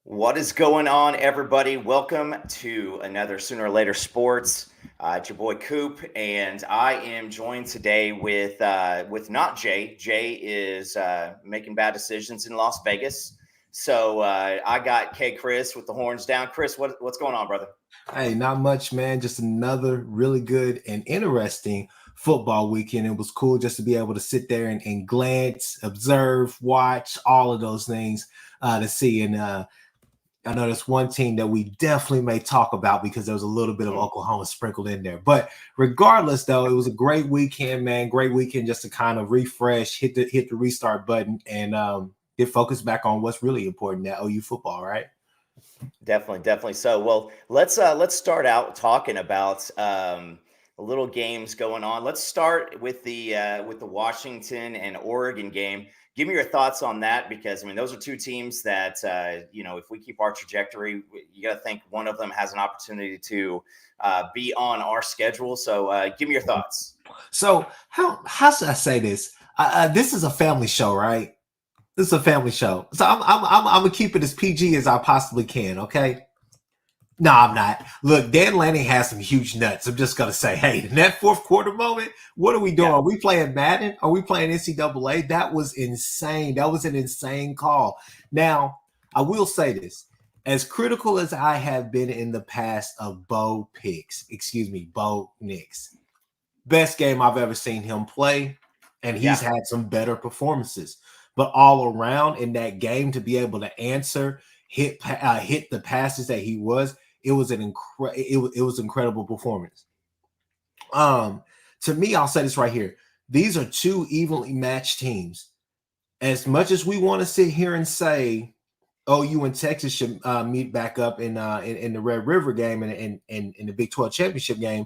What is going on, everybody? Welcome to another Sooner or Later Sports. It's your boy Coop, and I am joined today with not Jay. Jay is making bad decisions in Las Vegas, so I got K Chris with the horns down. Chris, what's going on, brother? Hey, not much, man. Just another really good and interesting football weekend. It was cool just to be able to sit there and glance, observe, watch all of those things to see. And I know there's one team that we definitely may talk about because there was a little bit of Mhm. Oklahoma sprinkled in there. But regardless, though, it was a great weekend, man. Great weekend just to kind of refresh, hit the restart button, and get focused back on what's really important, that OU football, right? Definitely. So, well, let's start out talking about little games going on. Let's start with the Washington and Oregon game. Give me your thoughts on that because I mean those are two teams that if we keep our trajectory, you got to think one of them has an opportunity to be on our schedule. So, give me your thoughts. So how should I say this? This is a family show, right? This is a family show, so I'm gonna keep it as PG as I possibly can. Okay. No, I'm not. Look, Dan Lanning has some huge nuts. I'm just gonna say, hey, in that fourth quarter moment, what are we doing? Yeah. Are we playing Madden? Are we playing NCAA? That was insane. That was an insane call. Now, I will say this: as critical as I have been in the past of Bo Nix, best game I've ever seen him play, and he's Yeah. had some better performances. But all around in that game, to be able to answer, hit the passes that he was, it was incredible performance. Um, to me, I'll say this right here: these are two evenly matched teams. As much as we want to sit here and say OU and Texas should meet back up in the Red River game and in the Big 12 championship game,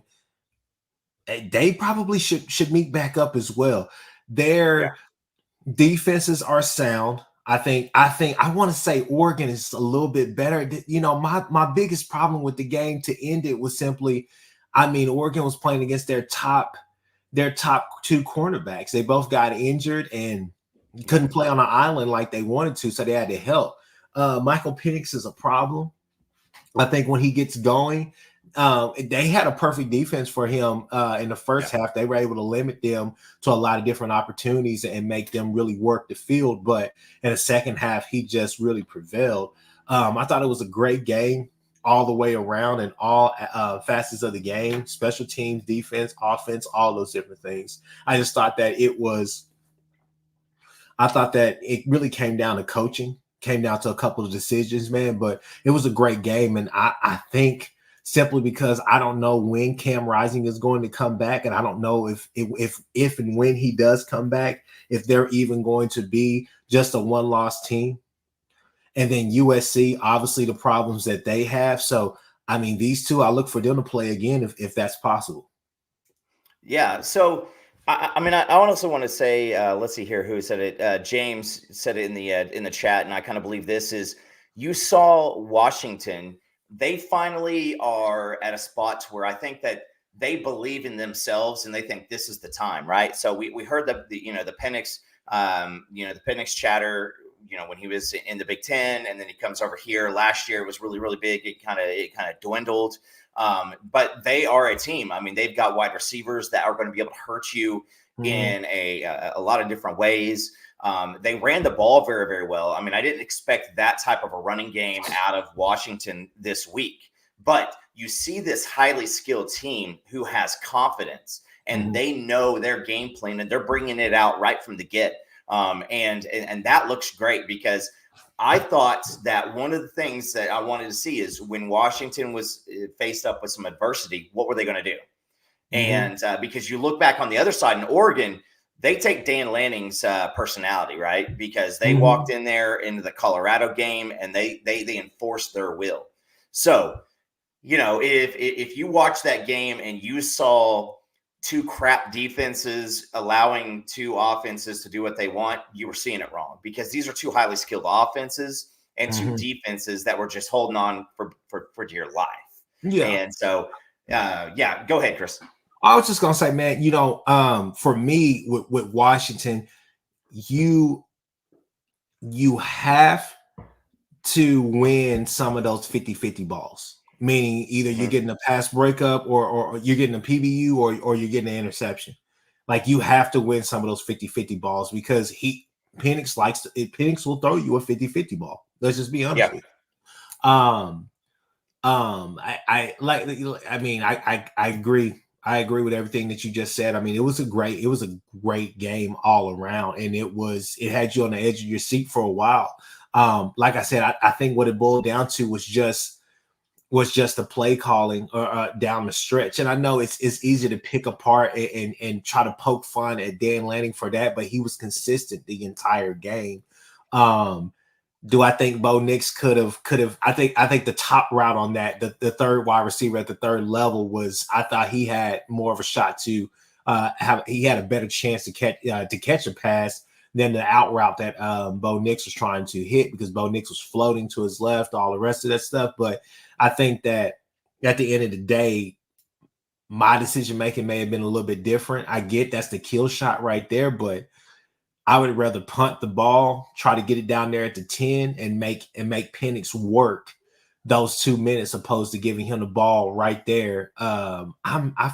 they probably should meet back up as well. Yeah. Their defenses are sound. I think I want to say Oregon is a little bit better. You know, my biggest problem with the game to end it was simply, I mean, Oregon was playing against their top two cornerbacks. They both got injured and Yeah. couldn't play on an island like they wanted to, so they had to help. Michael Penix is a problem. I think when he gets going, they had a perfect defense for him in the first Yeah. half. They were able to limit them to a lot of different opportunities and make them really work the field. But in the second half, he just really prevailed. I thought it was a great game all the way around and all facets of the game, special teams, defense, offense, all those different things. I just thought that I thought that it really came down to coaching, came down to a couple of decisions, man. But it was a great game, and I think simply because I don't know when Cam Rising is going to come back, and I don't know if and when he does come back, if they're even going to be just a one loss team. And then USC, obviously the problems that they have. So I mean, these two, I look for them to play again if that's possible. Yeah. So, I mean, I also want to say, let's see here who said it. James said it in the chat, and I kind of believe this is you saw Washington. They finally are at a spot to where I think that they believe in themselves and they think this is the time, right? So we heard the Penix the Penix chatter when he was in the Big Ten, and then he comes over here. Last year it was really big. It kind of dwindled. But they are a team. I mean, they've got wide receivers that are going to be able to hurt you Mhm. in a lot of different ways. They ran the ball very well. I mean, I didn't expect that type of a running game out of Washington this week. But you see this highly skilled team who has confidence and Mhm. they know their game plan and they're bringing it out right from the get. And that looks great because I thought that one of the things that I wanted to see is when Washington was faced up with some adversity, what were they going to do? Mhm. And because you look back on the other side in Oregon, they take Dan Lanning's personality, right? Because they walked Mhm. in there into the Colorado game and they enforced their will. So if you watch that game and you saw two crap defenses allowing two offenses to do what they want, you were seeing it wrong because these are two highly skilled offenses and two Mhm. defenses that were just holding on for dear life. Yeah. And so, yeah, go ahead, Chris. I was just gonna say, man, for me with Washington, you you have to win some of those 50-50 balls. Meaning either you're getting a pass breakup or you're getting a PBU or you're getting an interception. Like you have to win some of those 50-50 balls because Penix will throw you a 50-50 ball. Let's just be honest with you. I agree. I agree with everything that you just said. I mean, it was a great game all around, and it had you on the edge of your seat for a while. Like I said, I think what it boiled down to was just the play calling down the stretch. And I know it's easy to pick apart and try to poke fun at Dan Lanning for that, but he was consistent the entire game. Do I think Bo Nix could have? I think the top route on that, the third wide receiver at the third level I thought he had more of a shot to he had a better chance to catch a pass than the out route that Bo Nix was trying to hit, because Bo Nix was floating to his left, all the rest of that stuff. But I think that at the end of the day, my decision making may have been a little bit different. I get that's the kill shot right there, but I would rather punt the ball, try to get it down there at the 10 and make Penix work those 2 minutes opposed to giving him the ball right there. I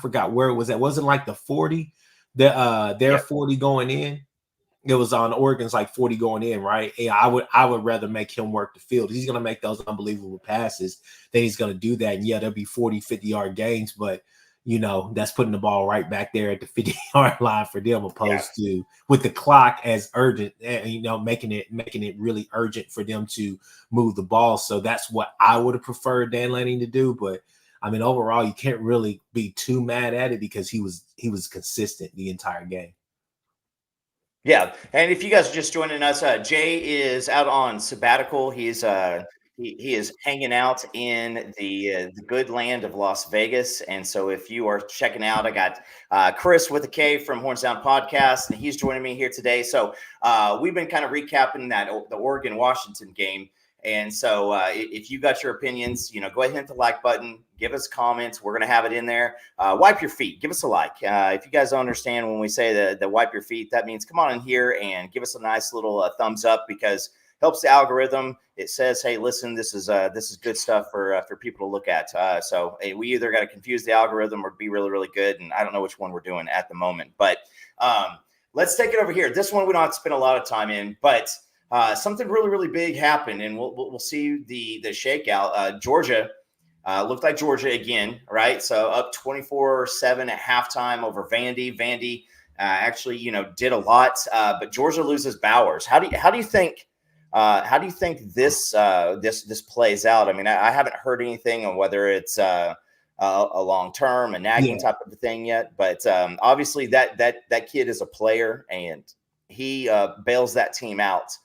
forgot where it was at. Wasn't like the 40, their 40 going in. It was on Oregon's like 40 going in, right? Yeah, I would rather make him work the field. He's going to make those unbelievable passes. Then he's going to do that. And yeah, there'll be 40, 50-yard gains, but that's putting the ball right back there at the 50-yard line for them, opposed to with the clock as urgent, making it really urgent for them to move the ball. So that's what I would have preferred Dan Lanning to do. But I mean, overall, you can't really be too mad at it because he was consistent the entire game. Yeah, and if you guys are just joining us, Jay is out on sabbatical. He's he is hanging out in the good land of Las Vegas, and so if you are checking out, I got Chris with a K from Horns Down Podcast, and he's joining me here today. So we've been kind of recapping the Oregon Washington game. And so if you got your opinions, go ahead and hit the like button. Give us comments. We're going to have it in there. Wipe your feet. Give us a like. If you guys don't understand when we say the wipe your feet, that means come on in here and give us a nice little thumbs up, because it helps the algorithm. It says, hey, listen, this is good stuff for people to look at. So we either got to confuse the algorithm or be really, really good. And I don't know which one we're doing at the moment. But let's take it over here. This one we don't have to spend a lot of time in, but something really, really big happened, and we'll see the shakeout. Georgia looked like Georgia again, right? So up 24-7 at halftime over Vandy. Vandy actually, did a lot, but Georgia loses Bowers. How do you think this plays out? I mean, I haven't heard anything on whether it's a long term, a nagging type of thing yet, but obviously that kid is a player, and he bails that team out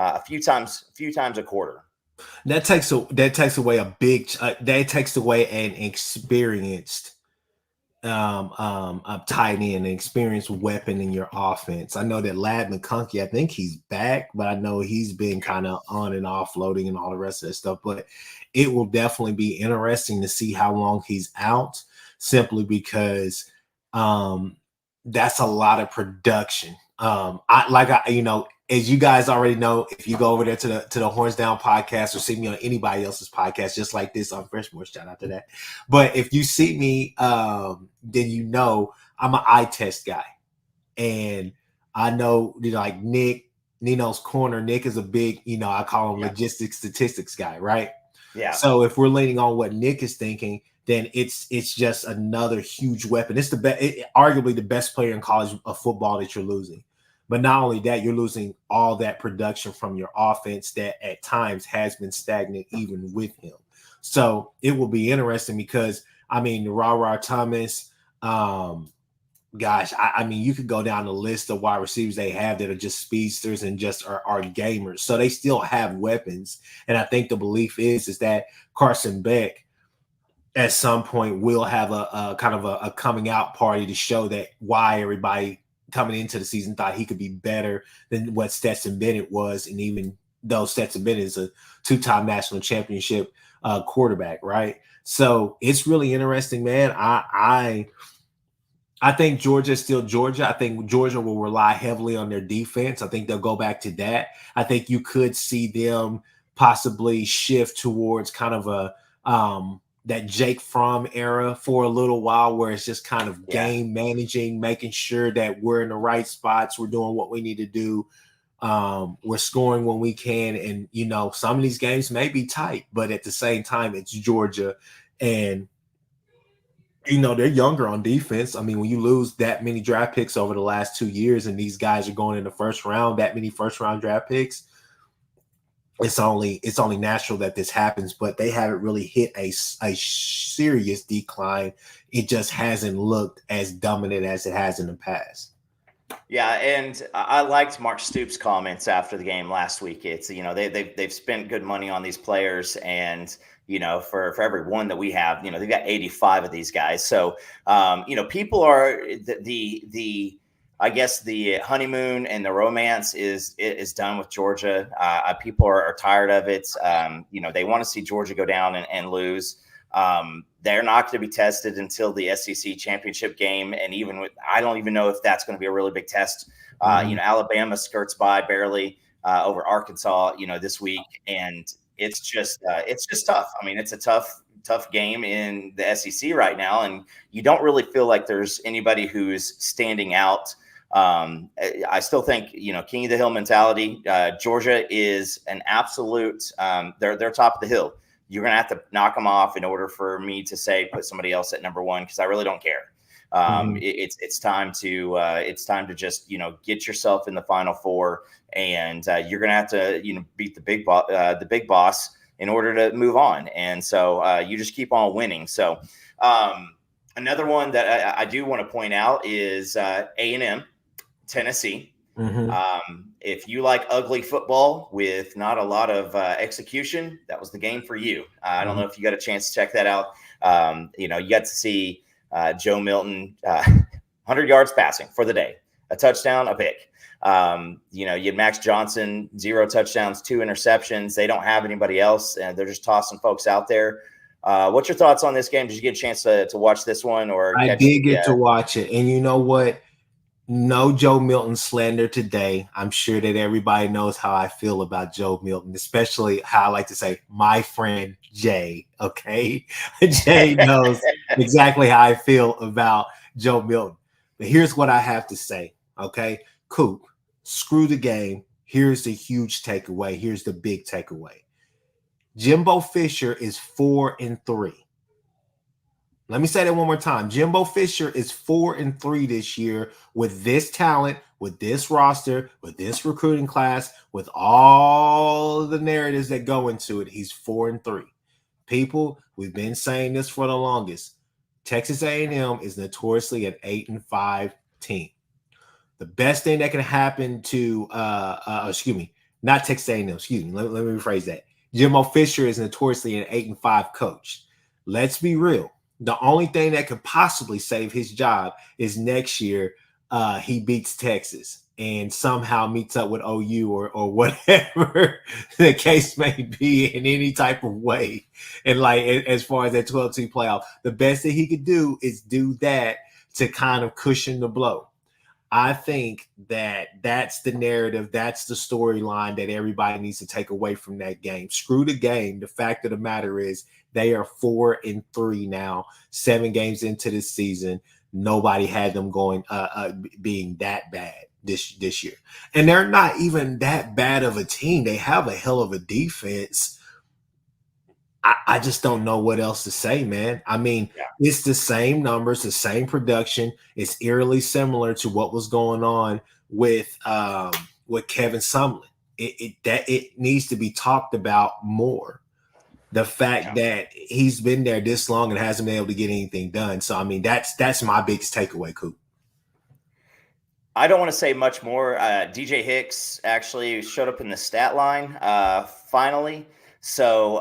a few times a quarter. That takes away that takes away an experienced tight end, an experienced weapon in your offense. I know that Lad McConkey, I think he's back, but I know he's been kind of on and off floating and all the rest of that stuff. But it will definitely be interesting to see how long he's out, simply because that's a lot of production. As you guys already know, if you go over there to the Horns Down Podcast or see me on anybody else's podcast, just like this on Freshmore, shout out to that. But if you see me, then I'm an eye test guy. And I know, like Nino's corner, Nick is a big, I call him logistics statistics guy, right? Yeah. So if we're leaning on what Nick is thinking, then it's just another huge weapon. It's arguably the best player in college of football that you're losing. But not only that, you're losing all that production from your offense that at times has been stagnant even with him. So it will be interesting because, Ra Thomas, you could go down the list of wide receivers they have that are just speedsters and just are gamers. So they still have weapons. And I think the belief is that Carson Beck at some point will have a kind of a coming out party to show that why everybody coming into the season thought he could be better than what Stetson Bennett was. And even though Stetson Bennett is a two-time national championship quarterback, right? So it's really interesting, man. I think Georgia is still Georgia. I think Georgia will rely heavily on their defense. I think they'll go back to that. I think you could see them possibly shift towards kind of a that Jake Fromm era for a little while, where it's just kind of game managing, making sure that we're in the right spots, we're doing what we need to do, we're scoring when we can. And some of these games may be tight, but at the same time, it's Georgia, and they're younger on defense. I mean, when you lose that many draft picks over the last 2 years, and these guys are going in the first round, that many first round draft picks, it's only natural that this happens. But they haven't really hit a serious decline. It just hasn't looked as dominant as it has in the past. Yeah, and I liked Mark Stoops' comments after the game last week. It's they've spent good money on these players, and for every one that we have, they've got 85 of these guys. So people are the I guess the honeymoon and the romance is done with Georgia. People are tired of it. They want to see Georgia go down and lose. They're not going to be tested until the SEC championship game. And I don't even know if that's going to be a really big test. Alabama skirts by barely over Arkansas, this week. And it's just tough. I mean, it's a tough game in the SEC right now. And you don't really feel like there's anybody who's standing out. I still think, king of the hill mentality. Georgia is an absolute, they're top of the hill. You're going to have to knock them off in order for me to say put somebody else at number one, because I really don't care. It's time to just get yourself in the Final Four, and you're going to have to beat the big boss in order to move on. And so you just keep on winning. So another one that I do want to point out is A&M, Tennessee. If you like ugly football with not a lot of execution, that was the game for you. I don't know if you got a chance to check that out. You got to see Joe Milton, 100 yards passing for the day, a touchdown, a pick. You had Max Johnson, 0 touchdowns, 2 interceptions. They don't have anybody else, and they're just tossing folks out there. What's your thoughts on this game? Did you get a chance to watch this one? Or I did get to watch it, and you know what? No Joe Milton slander today. I'm sure that everybody knows how I feel about Joe Milton, especially how I like to say my friend Jay. Okay. Jay knows exactly how I feel about Joe Milton. But here's what I have to say. Okay. Coop, screw the game. Here's the huge takeaway. Here's the big takeaway. Jimbo Fisher is 4-3. Let me say that one more time. Jimbo Fisher is 4-3 this year with this talent, with this roster, with this recruiting class, with all the narratives that go into it. He's 4-3. People, we've been saying this for the longest. Texas A&M is notoriously an 8-5 team. The best thing that can happen to, not Texas A&M, let me rephrase that. Jimbo Fisher is notoriously an 8-5 coach. Let's be real. The only thing that could possibly save his job is next year he beats Texas and somehow meets up with OU or whatever the case may be in any type of way. And as far as that 12-team playoff, the best that he could do is do that to kind of cushion the blow. I think that's the narrative. That's the storyline that everybody needs to take away from that game. Screw the game. The fact of the matter is they are 4-3 now, 7 games into the season. Nobody had them going, being that bad this year. And they're not even that bad of a team. They have a hell of a defense. I just don't know what else to say, man. I mean, It's the same numbers, the same production. It's eerily similar to what was going on with Kevin Sumlin. It needs to be talked about more. The fact that he's been there this long and hasn't been able to get anything done. So, I mean, that's my biggest takeaway, Coop. I don't want to say much more. DJ Hicks actually showed up in the stat line finally. So,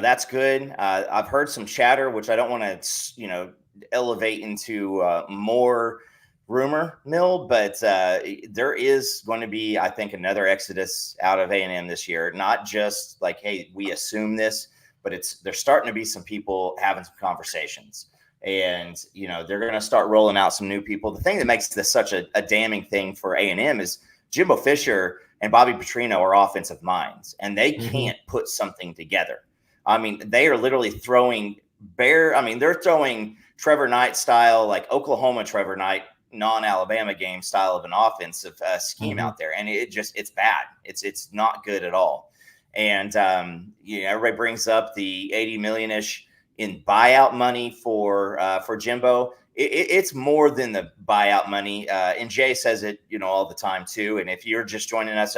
that's good. I've heard some chatter, which I don't want to, elevate into more rumor mill, but there is going to be, I think, another exodus out of A&M this year. Not just like, hey, we assume this, but there's starting to be some people having some conversations. And, they're going to start rolling out some new people. The thing that makes this such a damning thing for A&M is Jimbo Fisher and Bobby Petrino are offensive minds, and they can't put something together. I mean, they are literally throwing they're throwing Trevor Knight style, like Oklahoma Trevor Knight, non-Alabama game style of an offensive scheme out there, and it's bad. It's not good at all. And everybody brings up the 80 million ish in buyout money for Jimbo. It's more than the buyout money, and Jay says it all the time too. And if you're just joining us,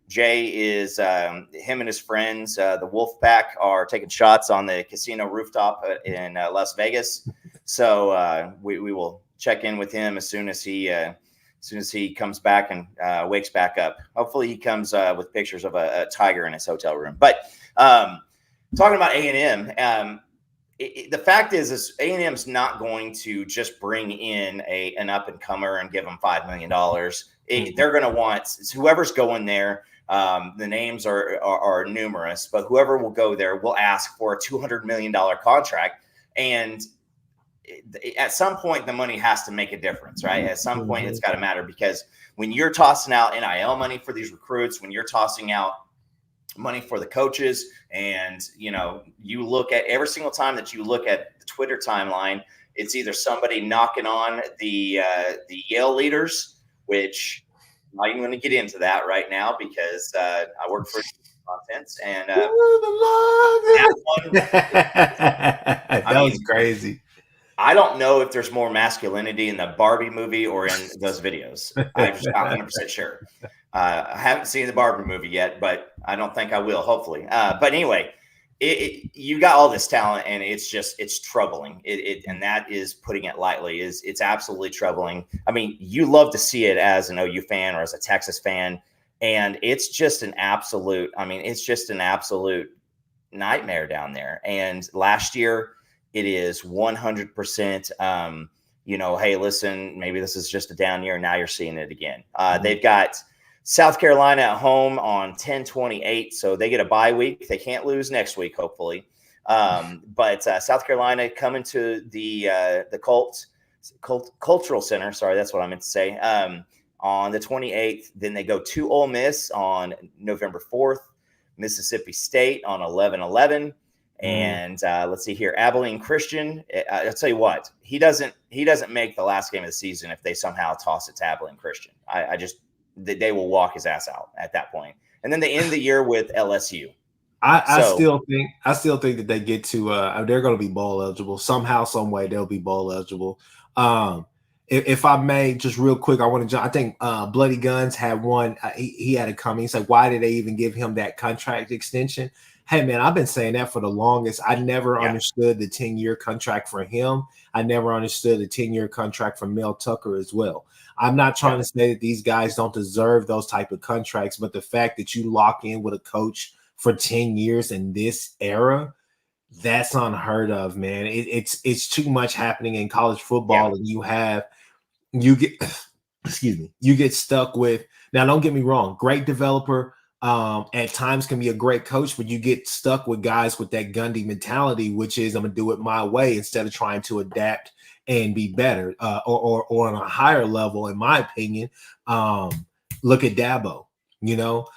Jay is him and his friends, the Wolf Pack, are taking shots on the casino rooftop in Las Vegas. So we will check in with him as soon as he comes back and wakes back up. Hopefully he comes with pictures of a tiger in his hotel room. But talking about A&M, the fact is A&M's not going to just bring in an up and comer and give them $5 million. They're going to want whoever's going there. The names are numerous, but whoever will go there will ask for a $200 million contract. And at some point, the money has to make a difference, right? At some point, it's got to matter, because when you're tossing out NIL money for these recruits, when you're tossing out money for the coaches, and you look at every single time that you look at the Twitter timeline, it's either somebody knocking on the Yale leaders, which I'm not even going to get into that right now because I work for Contents, and that was crazy. I don't know if there's more masculinity in the Barbie movie or in those videos. I'm just not 100% sure. I haven't seen the Barbie movie yet, but I don't think I will, hopefully. But anyway, you got all this talent, and it's troubling. And that is putting it lightly. It's absolutely troubling. I mean, you love to see it as an OU fan or as a Texas fan, and it's just an absolute nightmare down there. And last year, it is 100%. Hey, listen, maybe this is just a down year. Now you're seeing it again. They've got South Carolina at home on 10/28, so they get a bye week. They can't lose next week, hopefully. But South Carolina coming to the Cultural Center. Sorry, that's what I meant to say. On the 28th, then they go to Ole Miss on November 4th. Mississippi State on 11/11. And let's see here, Abilene Christian. I'll tell you what, he doesn't make the last game of the season if they somehow toss it to Abilene Christian. They will walk his ass out at that point. And then they end the year with LSU. I still think that they get to they're going to be bowl eligible somehow, some way. They'll be bowl eligible. If I may, just real quick, I want to. I think Bloody Guns had one. He had it coming. He's like, why did they even give him that contract extension? Hey, man, I've been saying that for the longest. I never understood the 10-year contract for him. I never understood the 10-year contract for Mel Tucker as well. I'm not trying to say that these guys don't deserve those type of contracts, but the fact that you lock in with a coach for 10 years in this era, that's unheard of, man. It's too much happening in college football, and you get stuck with. Now, don't get me wrong, great developer. At times can be a great coach, but you get stuck with guys with that Gundy mentality, which is I'm gonna do it my way instead of trying to adapt and be better, or on a higher level, in my opinion. Look at Dabo,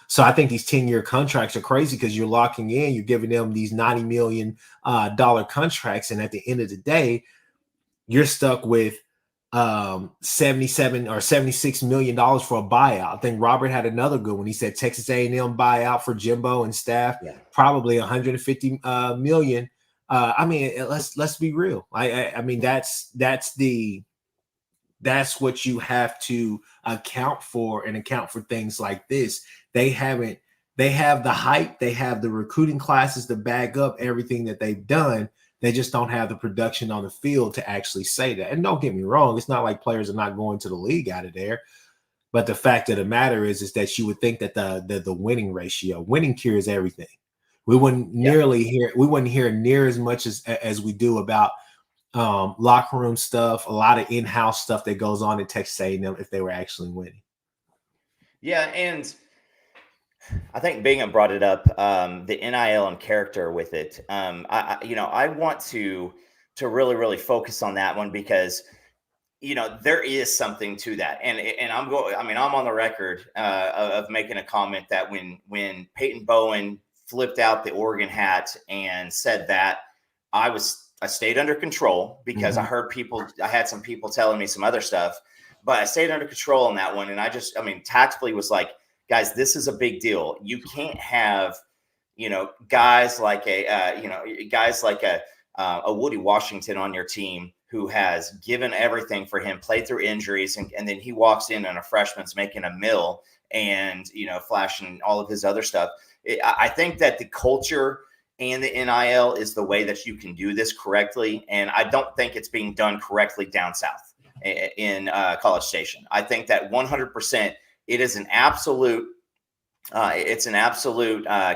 So I think these 10-year contracts are crazy because you're locking in, you're giving them these $90 million contracts, and at the end of the day, you're stuck with $77 or $76 million for a buyout. I think Robert had another good one. He said Texas A&M buyout for Jimbo and staff, probably $150 million. I mean, let's be real. I mean, that's what you have to account for, and account for things like this. They have the hype, they have the recruiting classes to back up everything that they've done. They just don't have the production on the field to actually say that. And don't get me wrong, it's not like players are not going to the league out of there. But the fact of the matter is that you would think that the winning cures everything. We wouldn't hear near as much as we do about locker room stuff, a lot of in-house stuff that goes on in Texas A&M if they were actually winning. Yeah, and I think Bingham brought it up, the NIL and character with it. I want to really, really focus on that one, because there is something to that. And I'm going, I mean, I'm on the record of making a comment that when Peyton Bowen flipped out the Oregon hat and said that, I stayed under control because I heard I had some people telling me some other stuff, but I stayed under control on that one. And tactfully was like, guys, this is a big deal. You can't have, guys like a Woody Washington on your team who has given everything for him, played through injuries, and then he walks in and a freshman's making a mill and, flashing all of his other stuff. I think that the culture and the NIL is the way that you can do this correctly. And I don't think it's being done correctly down south in College Station. I think that 100% it is an absolute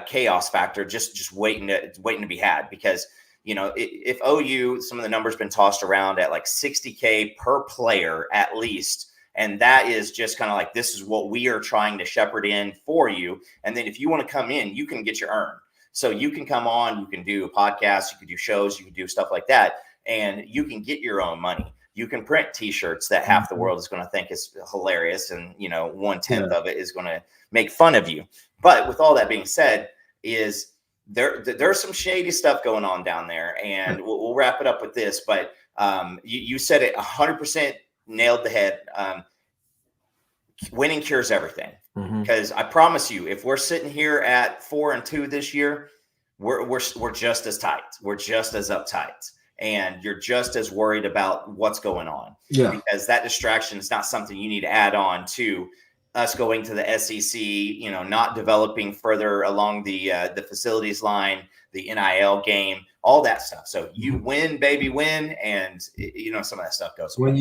chaos factor just waiting to be had, because if OU, some of the numbers been tossed around at like $60K per player at least, and that is just kind of like, this is what we are trying to shepherd in for you. And then if you want to come in, you can get your earn. So you can come on, you can do podcasts, you can do shows, you can do stuff like that, and you can get your own money. You can print T-shirts that half the world is going to think is hilarious, and 1/10 of it is going to make fun of you. But with all that being said, is there's some shady stuff going on down there, and we'll wrap it up with this. But you said it 100%, nailed the head. Winning cures everything. Because I promise you, if we're sitting here at 4-2 this year, we're just as tight. We're just as uptight, and you're just as worried about what's going on. Yeah. Because that distraction is not something you need to add on to us going to the SEC. Not developing further along the facilities line, the NIL game, all that stuff. So you win, baby, win, and some of that stuff goes away.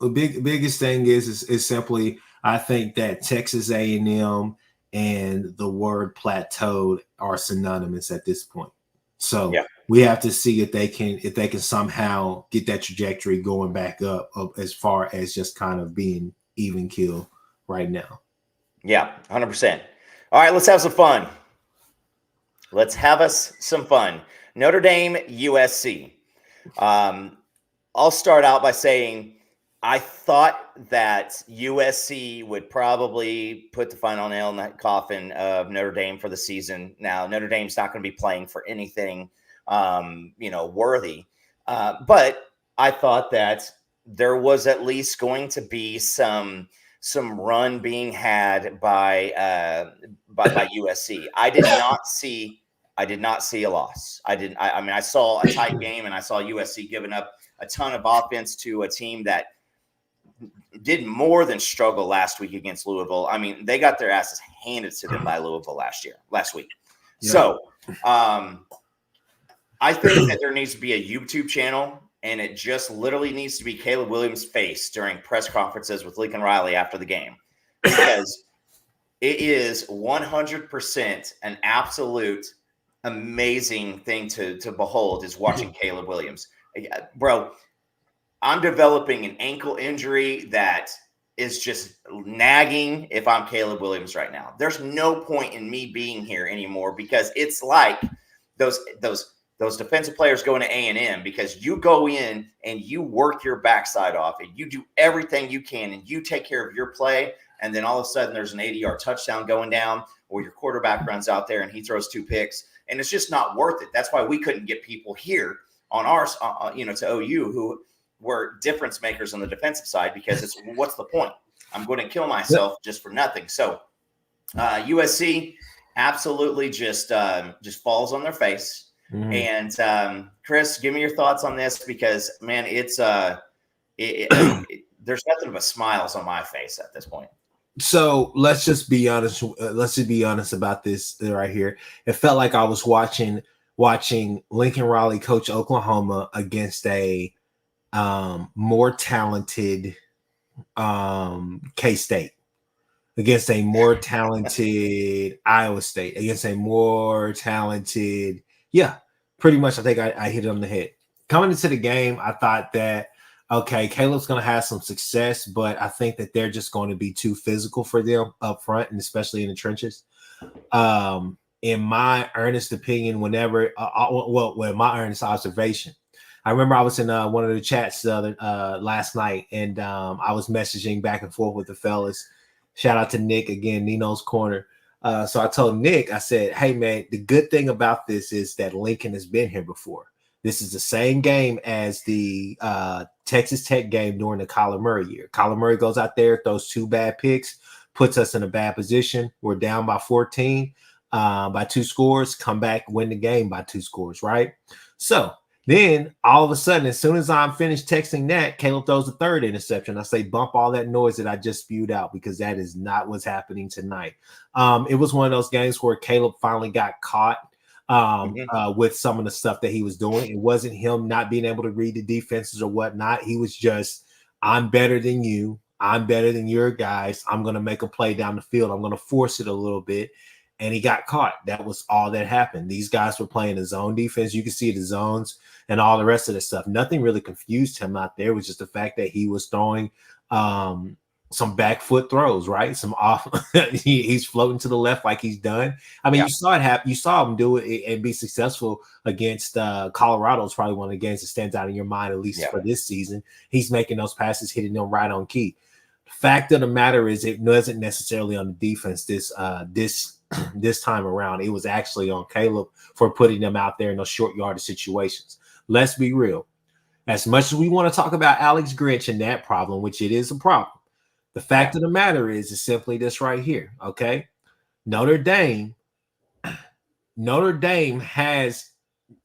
The biggest thing is simply, I think that Texas A&M and the word plateaued are synonymous at this point. So we have to see if they can somehow get that trajectory going back up as far as just kind of being even keel right now. Yeah, 100%. All right, let's have some fun. Let's have us some fun. Notre Dame, USC. I'll start out by saying I thought that USC would probably put the final nail in that coffin of Notre Dame for the season. Now, Notre Dame's not going to be playing for anything, worthy. But I thought that there was at least going to be some run being had by USC. I did not see a loss. I saw a tight game, and I saw USC giving up a ton of offense to a team that did more than struggle last week against Louisville. I mean, they got their asses handed to them by Louisville last week. Yeah. So I think that there needs to be a YouTube channel, and it just literally needs to be Caleb Williams' face during press conferences with Lincoln Riley after the game, because it is 100% an absolute amazing thing to behold is watching Caleb Williams. Bro, I'm developing an ankle injury that is just nagging if I'm Caleb Williams right now. There's no point in me being here anymore, because it's like those defensive players going to A&M, because you go in and you work your backside off and you do everything you can and you take care of your play, and then all of a sudden there's an 80-yard touchdown going down, or your quarterback runs out there and he throws 2 picks, and it's just not worth it. That's why we couldn't get people here on ours, to OU who were difference makers on the defensive side, because it's what's the point? I'm going to kill myself just for nothing. So USC absolutely just falls on their face. And Chris, give me your thoughts on this, because man, it's there's nothing but smiles on my face at this point. So let's just be honest. Let's just be honest about this right here. It felt like I was watching Lincoln Riley coach Oklahoma against a more talented K-State, against a more talented Iowa State, against a more talented, pretty much. I think I hit it on the head. Coming into the game, I thought that, okay, Caleb's going to have some success, but I think that they're just going to be too physical for them up front, and especially in the trenches. In my earnest opinion, my earnest observation, I remember I was in one of the chats last night, and I was messaging back and forth with the fellas. Shout out to Nick again, Nino's Corner. So I told Nick, I said, hey, man, the good thing about this is that Lincoln has been here before. This is the same game as the Texas Tech game during the Kyler Murray year. Kyler Murray goes out there, throws 2 bad picks, puts us in a bad position. We're down by 14, by 2 scores, come back, win the game by 2 scores, right? So then all of a sudden, as soon as I'm finished texting that, Caleb throws a 3rd interception. I say, bump all that noise that I just spewed out, because that is not what's happening tonight. It was one of those games where Caleb finally got caught with some of the stuff that he was doing. It wasn't him not being able to read the defenses or whatnot. He was just, I'm better than you. I'm better than your guys. I'm going to make a play down the field. I'm going to force it a little bit. And he got caught. That was all that happened. These guys were playing the zone defense. You can see the zones and all the rest of the stuff. Nothing really confused him out there. It was just the fact that he was throwing some back foot throws, right? Some off. He's floating to the left like he's done. I mean, you saw it happen. You saw him do it and be successful against Colorado. It's probably one of the games that stands out in your mind, at least for this season. He's making those passes, hitting them right on key. The fact of the matter is, it wasn't necessarily on the defense this time around. It was actually on Caleb for putting them out there in those short yardage situations. Let's be real. As much as we want to talk about Alex Grinch and that problem, which it is a problem, the fact of the matter is simply this right here, okay? Notre Dame has,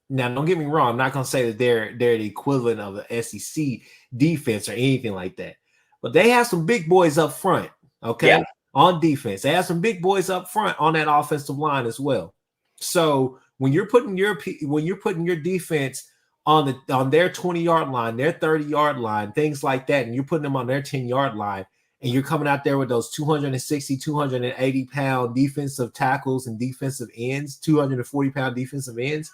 now don't get me wrong, I'm not going to say that they're the equivalent of the SEC defense or anything like that, but they have some big boys up front, okay? On defense. They have some big boys up front on that offensive line as well. So when you're putting your defense on their 20-yard line, their 30-yard line, things like that, and you're putting them on their 10-yard line, and you're coming out there with those 260, 280-pound defensive tackles and defensive ends, 240-pound defensive ends,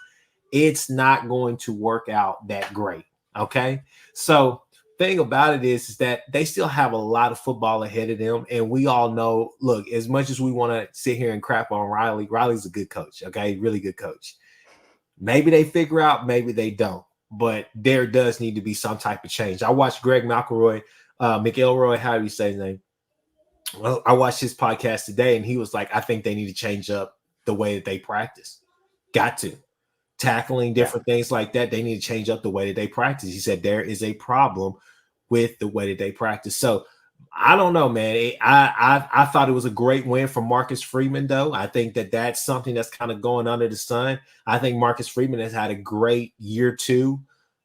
it's not going to work out that great, okay? So thing about it is that they still have a lot of football ahead of them, and we all know, look, as much as we want to sit here and crap on Riley's a good coach, okay? Really good coach. Maybe they figure out, maybe they don't, but there does need to be some type of change. I watched Greg McElroy, how do you say his name? Well, I watched his podcast today, and he was like, I think they need to change up the way that they practice. Got to. Tackling different things like that, they need to change up the way that they practice. He said there is a problem with the way that they practice. So I don't know, man. I thought it was a great win for Marcus Freeman, though. I think that that's something that's kind of going under the sun. I think Marcus Freeman has had a great year 2.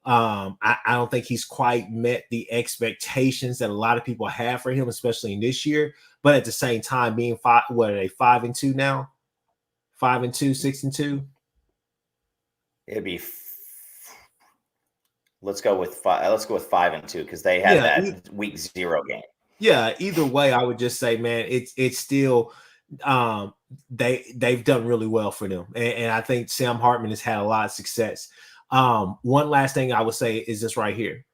I don't think he's quite met the expectations that a lot of people have for him, especially in this year. But at the same time, being 5-2 now? 5-2, 6-2? It'd be let's go with 5-2 because they had that week 0 game. Yeah, either way, I would just say, man, it's still they've done really well for them, and I think Sam Hartman has had a lot of success. One last thing I would say is this right here: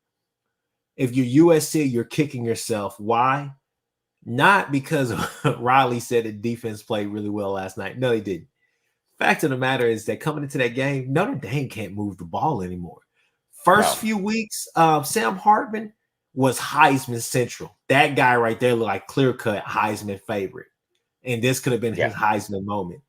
if you're USC, you're kicking yourself. Why? Not because Riley said the defense played really well last night. No, he didn't. Fact of the matter is that coming into that game, Notre Dame can't move the ball anymore. First few weeks, Sam Hartman was Heisman Central. That guy right there looked like clear-cut Heisman favorite. And this could have been his Heisman moment.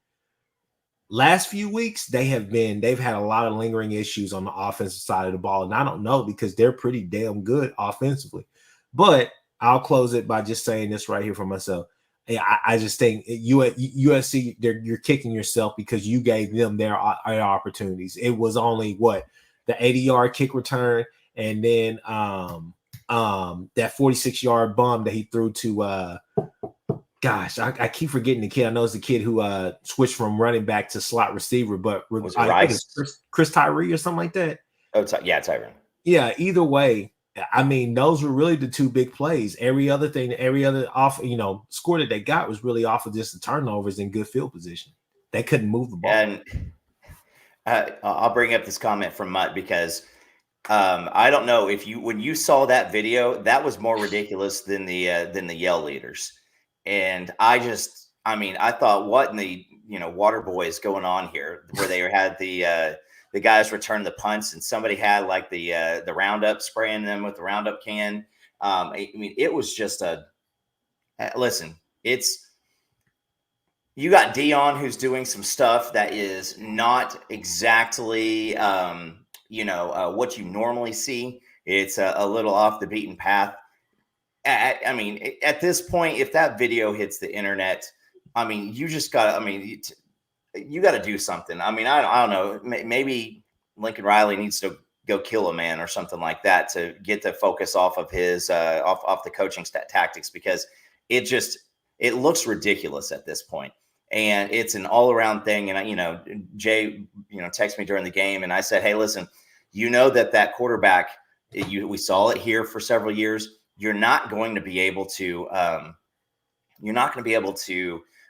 Last few weeks, they've had a lot of lingering issues on the offensive side of the ball. And I don't know, because they're pretty damn good offensively. But I'll close it by just saying this right here for myself. I just think USC, you're kicking yourself because you gave them their opportunities. It was only the 80-yard kick return, and then that 46-yard bomb that he threw to I keep forgetting the kid. I know it's the kid who switched from running back to slot receiver, but I think it's Chris Tyree or something like that. Oh, Tyree. Yeah, either way, I mean, those were really the 2 big plays. Every other score that they got was really off of just the turnovers and good field position. They couldn't move the ball. And I'll bring up this comment from Mutt because I don't know if when you saw that video, that was more ridiculous than the yell leaders. And I thought, what in the water boy is going on here, where they had the the guys returned the punts, and somebody had like the Roundup, spraying them with the Roundup can. I mean, it was just listen. It's you got Dion, who's doing some stuff that is not exactly what you normally see. It's a little off the beaten path. I mean, at this point, if that video hits the internet, I mean, you just got. I mean, you got to do something. I mean, I don't know. Maybe Lincoln Riley needs to go kill a man or something like that to get the focus off of his off the coaching tactics, because it looks ridiculous at this point. And it's an all around thing. And Jay, texted me during the game, and I said, hey, listen, that quarterback, we saw it here for several years. You're not going to be able to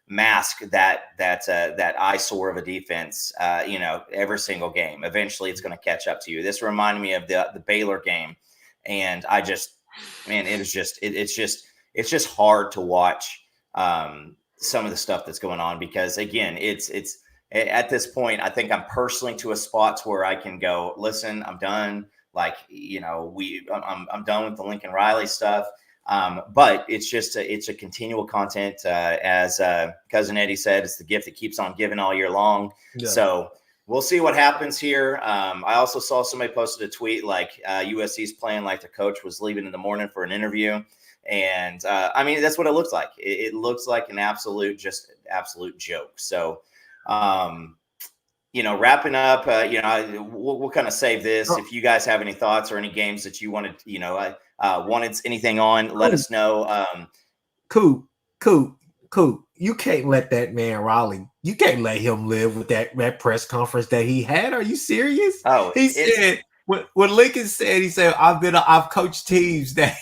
mask that eyesore of a defense, every single game. Eventually it's going to catch up to you. This reminded me of the Baylor game. And it's just hard to watch some of the stuff that's going on, because again, it's at this point, I think I'm personally to a spot where I can go, listen, I'm done. Like, I'm done with the Lincoln Riley stuff. But it's a continual content, as Cousin Eddie said, it's the gift that keeps on giving all year long. Yeah. So we'll see what happens here. I also saw somebody posted a tweet like USC's playing like the coach was leaving in the morning for an interview. And I mean, that's what it looks like. It looks like an absolute joke. So, wrapping up, we'll kind of save this. If you guys have any thoughts or any games that you wanted, wanted anything on, let us know. Coop, you can't let that man Raleigh. You can't let him live with that press conference that he had. Are you serious? Oh, he said when Lincoln said, he said, I've coached teams that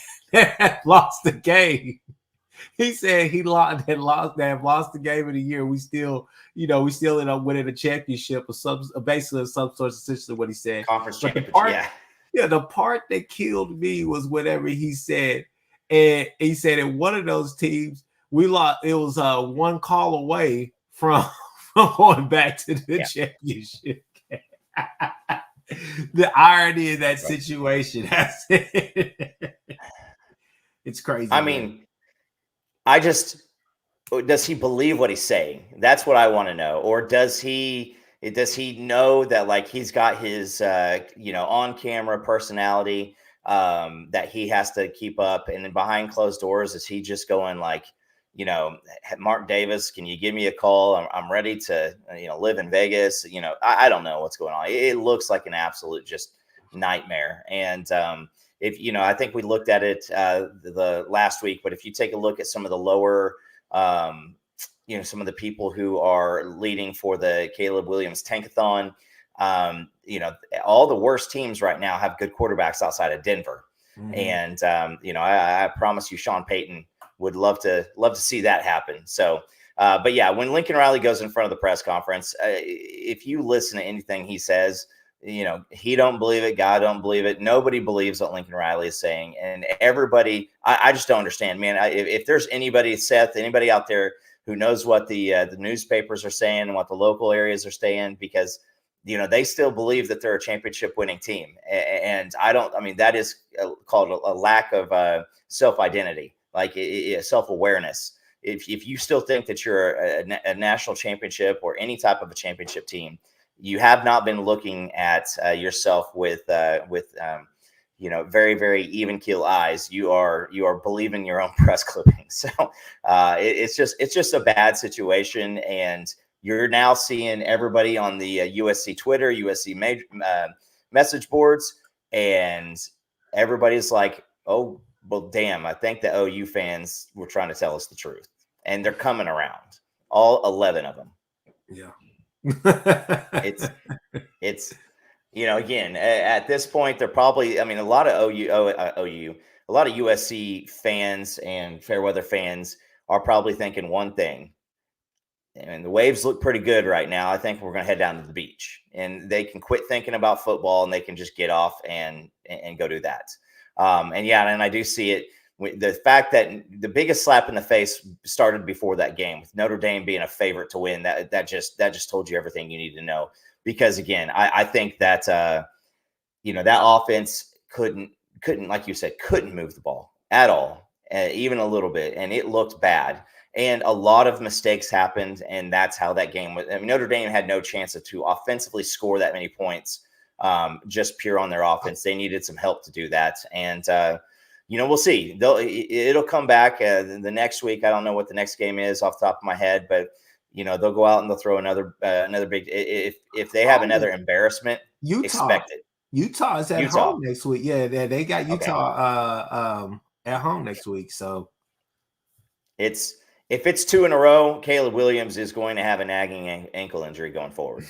lost the game. He said he lost the game of the year. We still end up winning a championship or basically some sort of essentially what he said. Conference championship. Yeah, the part that killed me was whatever he said. And he said in one of those teams, we lost. It was one call away from going back to the championship. The irony of that situation. It's crazy. I mean, does he believe what he's saying? That's what I want to know. Or does he know that, like, he's got his on camera personality that he has to keep up, and then behind closed doors, is he just going like, Mark Davis, can you give me a call? I'm ready to live in Vegas. I don't know what's going on. It looks like an absolute just nightmare. And if I think we looked at it the last week, but if you take a look at some of the lower some of the people who are leading for the Caleb Williams Tankathon, all the worst teams right now have good quarterbacks outside of Denver. Mm-hmm. And I promise you, Sean Payton would love to see that happen. So, but yeah, when Lincoln Riley goes in front of the press conference, if you listen to anything he says, he don't believe it. God don't believe it. Nobody believes what Lincoln Riley is saying. And everybody, I just don't understand, man. If there's anybody, Seth, anybody out there who knows what the newspapers are saying and what the local areas are saying, because, they still believe that they're a championship winning team. And that is called a lack of self-identity, like self-awareness. If you still think that you're a national championship or any type of a championship team, you have not been looking at yourself with very, very even keel eyes. You are believing your own press clippings. So it's just a bad situation, and you're now seeing everybody on the USC Twitter, USC message boards, and everybody's like, "Oh, well, damn! I think the OU fans were trying to tell us the truth," and they're coming around, all 11 of them. Yeah. it's again, at this point, they're probably, a lot of a lot of USC fans and Fairweather fans are probably thinking one thing, and the waves look pretty good right now. I think we're going to head down to the beach, and they can quit thinking about football, and they can just get off and go do that. And I do see it. The fact that the biggest slap in the face started before that game, with Notre Dame being a favorite to win, that just told you everything you need to know. because again, I think that that offense couldn't, like you said, couldn't move the ball at all, even a little bit, and it looked bad. And a lot of mistakes happened, and that's how that game was. I mean, Notre Dame had no chance to offensively score that many points, just pure on their offense. They needed some help to do that, and we'll see. It'll come back the next week. I don't know what the next game is off the top of my head, but they'll go out and they'll throw another big. If they have another embarrassment, expect it. Utah is at home next week. Yeah, they got Utah at home next week. So if it's 2 in a row, Caleb Williams is going to have a nagging ankle injury going forward.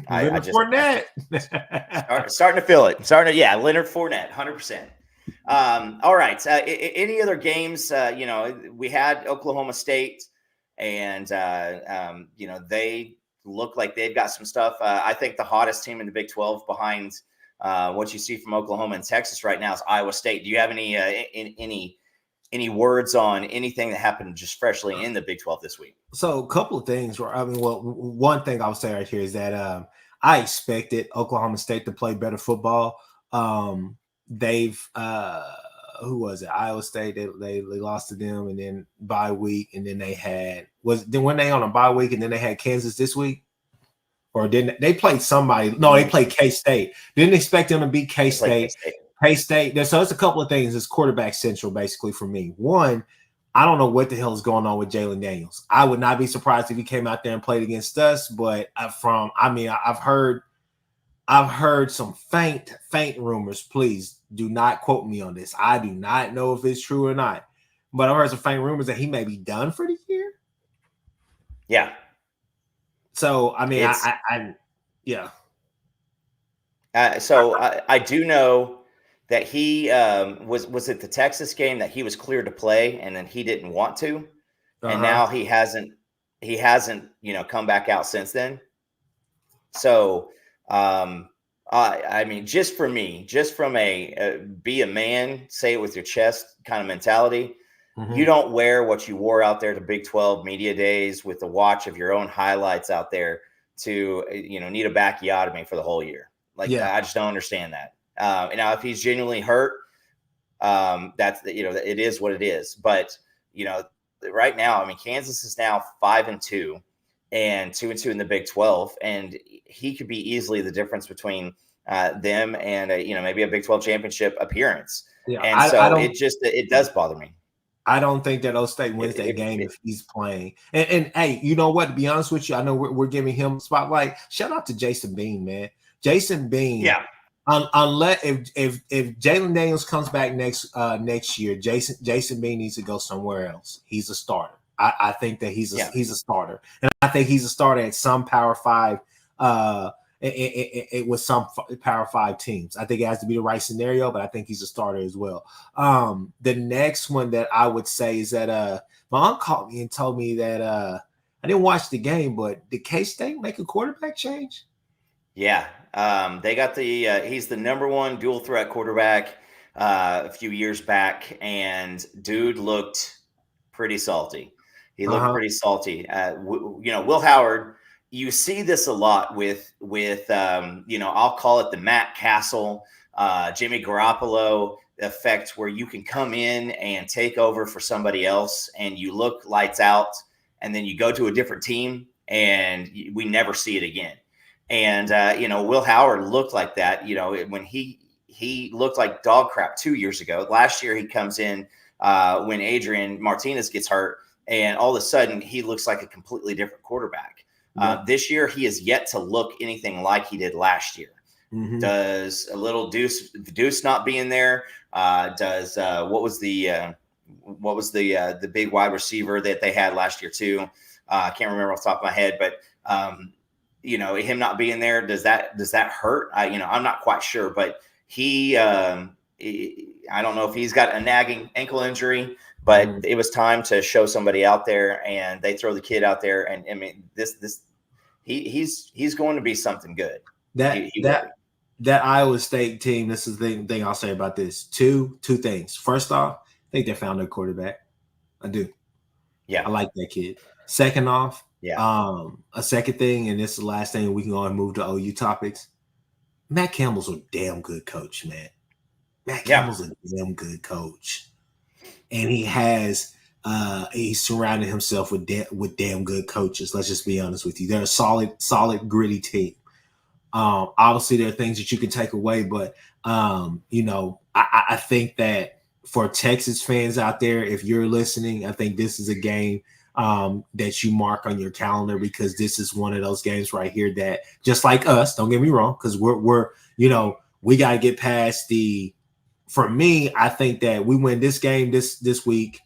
I just Fournette. starting to feel it. Leonard Fournette, 100%. All right. Any other games? We had Oklahoma State, and they look like they've got some stuff. I think the hottest team in the Big 12 behind what you see from Oklahoma and Texas right now is Iowa State. Do you have any words on anything that happened just freshly in the Big 12 this week? So a couple of things. One thing I would say right here is that I expected Oklahoma State to play better football. They've who was it? Iowa State. They lost to them, and then bye week, and then when they on a bye week, and then they had Kansas this week, or didn't they played somebody? No, they played K-State. Didn't expect them to beat K-State. K-State. So it's a couple of things. It's quarterback central basically for me. One, I don't know what the hell is going on with Jalen Daniels. I would not be surprised if he came out there and played against us, but I've heard some faint rumors. Please do not quote me on this. I do not know if it's true or not, but I've heard some faint rumors that he may be done for the year. Yeah. So yeah. So I do know that he was it the Texas game that he was cleared to play, and then he didn't want to, and now he hasn't come back out since then. So I mean, just from a be a man, say it with your chest kind of mentality. Mm-hmm. You don't wear what you wore out there to Big 12 media days with the watch of your own highlights out there to need a backiotomy for the whole year. I just don't understand that. Now, if he's genuinely hurt, that's it is what it is. But right now, I mean, Kansas is now 5-2 and 2-2 in the Big 12, and he could be easily the difference between them and maybe a Big 12 championship appearance. Yeah, and it does bother me. I don't think that O-State wins that game if he's playing. And hey, you know what? To be honest with you, I know we're giving him spotlight. Shout out to Jason Bean, man. Jason Bean. Yeah. Unless if Jalen Daniels comes back next year, Jason Bean needs to go somewhere else. He's a starter. I think that he's a starter, and I think he's a starter at some Power 5. It with some Power 5 teams. I think it has to be the right scenario, but I think he's a starter as well. The next one that I would say is that my aunt called me and told me that I didn't watch the game, but did K-State make a quarterback change? Yeah, they got he's the number one dual threat quarterback a few years back, and dude looked pretty salty. He looked pretty salty. Will Howard. You see this a lot with I'll call it the Matt Castle, Jimmy Garoppolo effect, where you can come in and take over for somebody else and you look lights out, and then you go to a different team and we never see it again. And, Will Howard looked like that, when he looked like dog crap 2 years ago. Last year he comes in when Adrian Martinez gets hurt, and all of a sudden he looks like a completely different quarterback. This year, he has yet to look anything like he did last year. Mm-hmm. Does a little Deuce not being there? Does what was the big wide receiver that they had last year too? I can't remember off the top of my head, but him not being there, does that hurt? I'm not quite sure, but I don't know if he's got a nagging ankle injury. But it was time to show somebody out there, and they throw the kid out there. And I mean, he's going to be something good. That Iowa State team. This is the thing I'll say about this. Two things. First off, I think they found their quarterback. I do. Yeah, I like that kid. Second off, Yeah. A second thing, and this is the last thing, we can go and move to OU topics. Matt Campbell's a damn good coach, man. Matt Yeah. Campbell's a damn good coach, and he's surrounded himself with damn good coaches. Let's just be honest with you. They're a solid, gritty team. Obviously, there are things that you can take away, but I think that for Texas fans out there, if you're listening, I think this is a game that you mark on your calendar, because this is one of those games right here that, just like us, don't get me wrong, because we got to get past the. For me, I think that we win this game this week.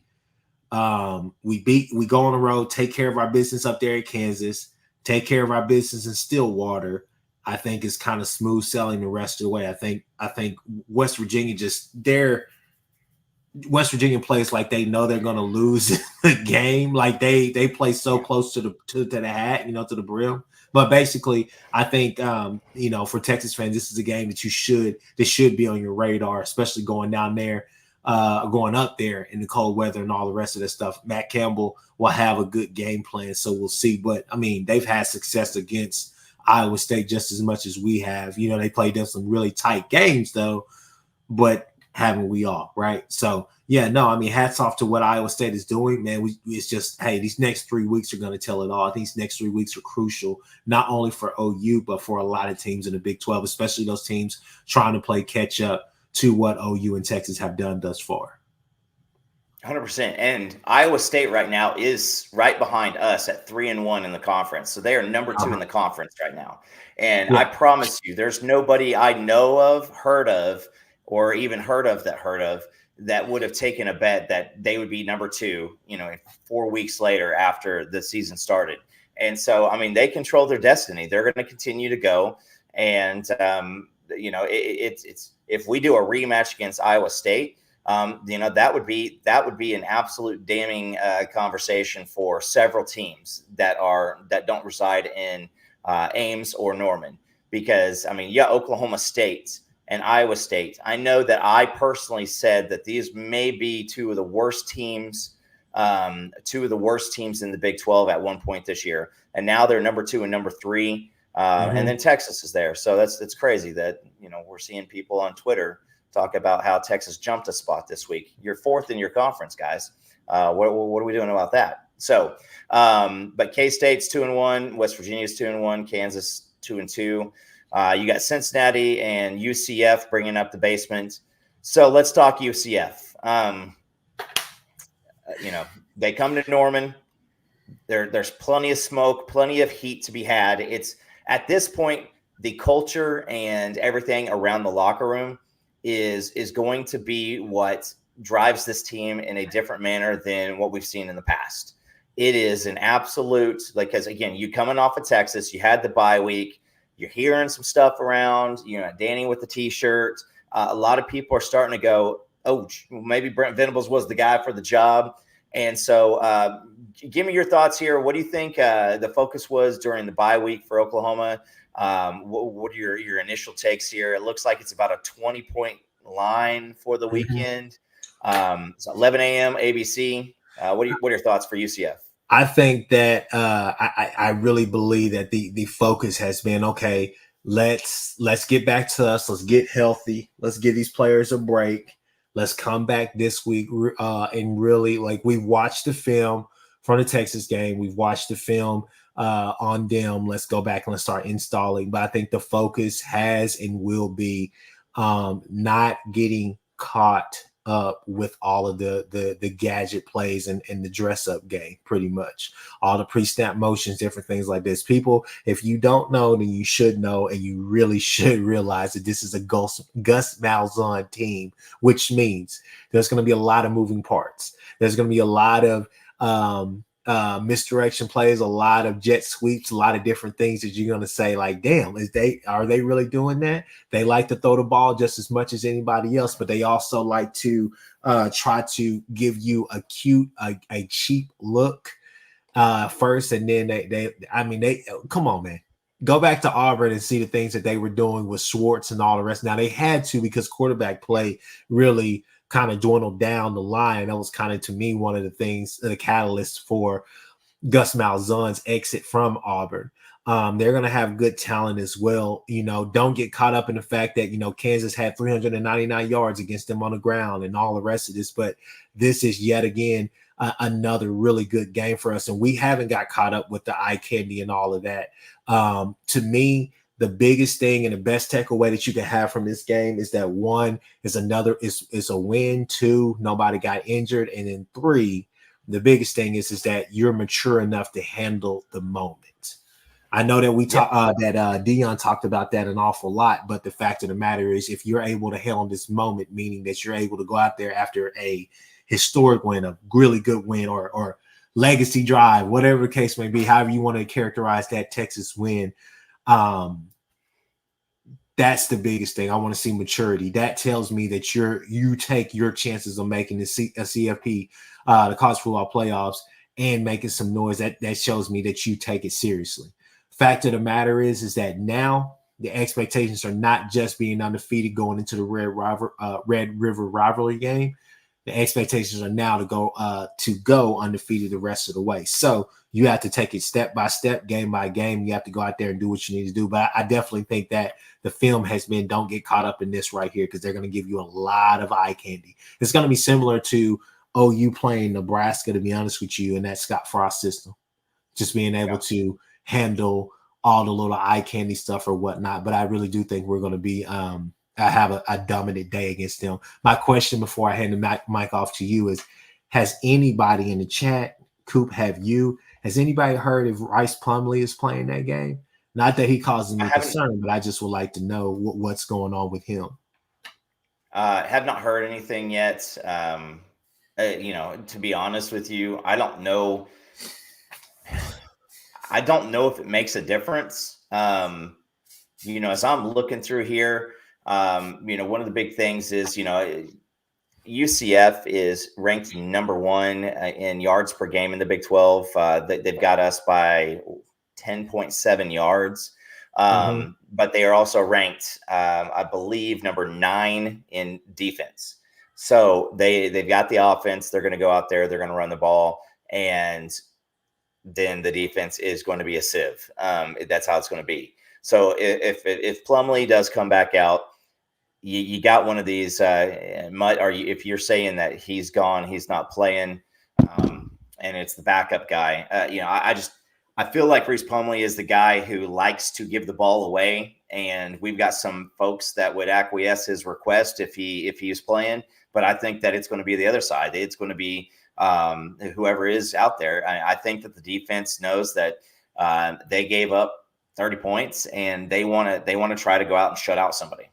We go on the road, take care of our business up there in Kansas, take care of our business in Stillwater. I think it's kind of smooth sailing the rest of the way. I think West Virginia West Virginia plays like they know they're going to lose the game. Like they play so close to the hat, to the brim. But basically, I think for Texas fans, this is a game that should be on your radar, especially going down there, going up there in the cold weather and all the rest of this stuff. Matt Campbell will have a good game plan, so we'll see. But I mean, they've had success against Iowa State just as much as we have. They played them some really tight games though, but haven't we all, right? So yeah, no, I mean, hats off to what Iowa State is doing, man. It's just, hey, these next 3 weeks are going to tell it all. These next 3 weeks are crucial, not only for OU, but for a lot of teams in the Big 12, especially those teams trying to play catch up to what OU and Texas have done thus far. 100%. And Iowa State right now is right behind us at 3-1 in the conference. So they are number 2 in the conference right now. And yeah. I promise you, there's nobody I know of, heard of, or even heard of that would have taken a bet that they would be number 2, 4 weeks later after the season started. And so, I mean, they control their destiny. They're going to continue to go. And, it's if we do a rematch against Iowa State, that would be an absolute damning conversation for several teams that don't reside in Ames or Norman, because I mean, Oklahoma State and Iowa State. I know that I personally said that these may be two of the worst teams in the Big 12 at one point this year, and now they're number 2 and number 3, and then Texas is there. So it's crazy that we're seeing people on Twitter talk about how Texas jumped a spot this week. You're 4th in your conference, guys. What are we doing about that? So, but K-State's 2-1, West Virginia's 2-1, Kansas 2-2. You got Cincinnati and UCF bringing up the basement. So let's talk UCF. They come to Norman. There's plenty of smoke, plenty of heat to be had. It's at this point, the culture and everything around the locker room is going to be what drives this team in a different manner than what we've seen in the past. It is an absolute, because again, you coming off of Texas, you had the bye week, you're hearing some stuff around, Danny with the t-shirt. A lot of people are starting to go, oh, maybe Brent Venables was the guy for the job. And so give me your thoughts here. What do you think the focus was during the bye week for Oklahoma? What are your initial takes here? It looks like it's about a 20-point line for the weekend. It's 11 a.m. ABC. What are your thoughts for UCF? I think that I really believe that the focus has been, okay, let's get back to us. Let's get healthy. Let's give these players a break. Let's come back this week and really, we've watched the film from the Texas game. We've watched the film on them. Let's go back and let's start installing. But I think the focus has and will be not getting caught up with all of the gadget plays and the dress up game, pretty much all the pre-snap motions, different things like this. People, if you don't know, then you should know, and you really should realize that this is a Gus Malzahn team, which means there's going to be a lot of moving parts. There's going to be a lot of misdirection plays, a lot of jet sweeps, a lot of different things that you're going to say, damn, are they really doing that? They like to throw the ball just as much as anybody else, but they also like to try to give you a cheap look first, and then they come on, man. Go back to Auburn and see the things that they were doing with Schwartz and all the rest. Now they had to, because quarterback play really kind of dwindled down the line. That was kind of, to me, one of the things, the catalysts for Gus Malzahn's exit from Auburn. They're going to have good talent as well. Don't get caught up in the fact that, Kansas had 399 yards against them on the ground and all the rest of this. But this is yet again another really good game for us. And we haven't got caught up with the eye candy and all of that. To me, the biggest thing and the best takeaway that you can have from this game is that one is is a win, two, nobody got injured, and then three, the biggest thing is that you're mature enough to handle the moment. I know that we talked Dion talked about that an awful lot, but the fact of the matter is, if you're able to handle this moment, meaning that you're able to go out there after a historic win, a really good win, or legacy drive, whatever the case may be, however you want to characterize that Texas win, that's the biggest thing. I want to see maturity. That tells me that you take your chances of making a CFP, the college football playoffs, and making some noise. That shows me that you take it seriously. Fact of the matter is that now the expectations are not just being undefeated going into the Red River rivalry game. The expectations are now to go undefeated the rest of the way. So you have to take it step by step, game by game. You have to go out there and do what you need to do. But I definitely think that the film has been, don't get caught up in this right here, because they're going to give you a lot of eye candy. It's going to be similar to OU playing Nebraska, to be honest with you, in that Scott Frost system. Just being able to handle all the little eye candy stuff or whatnot. But I really do think we're going to be have a dominant day against them. My question before I hand the mic off to you is, has anybody in the chat, Coop, has anybody heard if Rice Plumlee is playing that game? Not that he causes me concern, but I just would like to know what's going on with him. Have not heard anything yet. To be honest with you, I don't know. I don't know if it makes a difference. As I'm looking through here, one of the big things is, UCF is ranked number one in yards per game in the Big 12. They've got us by 10.7 yards. But they are also ranked, I believe, number 9 in defense. So they've got the offense. They're going to go out there. They're going to run the ball. And then the defense is going to be a sieve. That's how it's going to be. So if Plumlee does come back out, you got one of these, if you're saying that he's gone, he's not playing, and it's the backup guy, I feel like Reese Plumlee is the guy who likes to give the ball away, and we've got some folks that would acquiesce his request if he's playing, but I think that it's going to be the other side. It's going to be whoever is out there. I think that the defense knows that they gave up 30 points, and they want to try to go out and shut out somebody.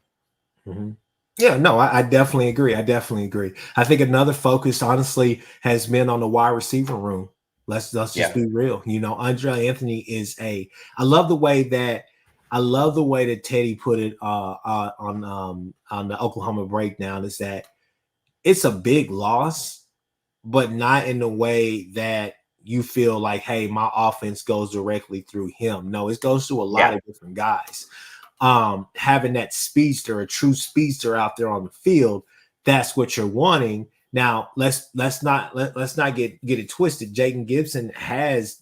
Yeah, no, I definitely agree. I think another focus, honestly, has been on the wide receiver room. Let's just be real. Andre Anthony is I love the way that Teddy put it on the Oklahoma breakdown, is that it's a big loss, but not in the way that you feel like, hey, my offense goes directly through him. No, it goes through a lot of different guys. Having that speedster, a true speedster out there on the field, that's what you're wanting. Now, let's not get it twisted. Jaden Gibson has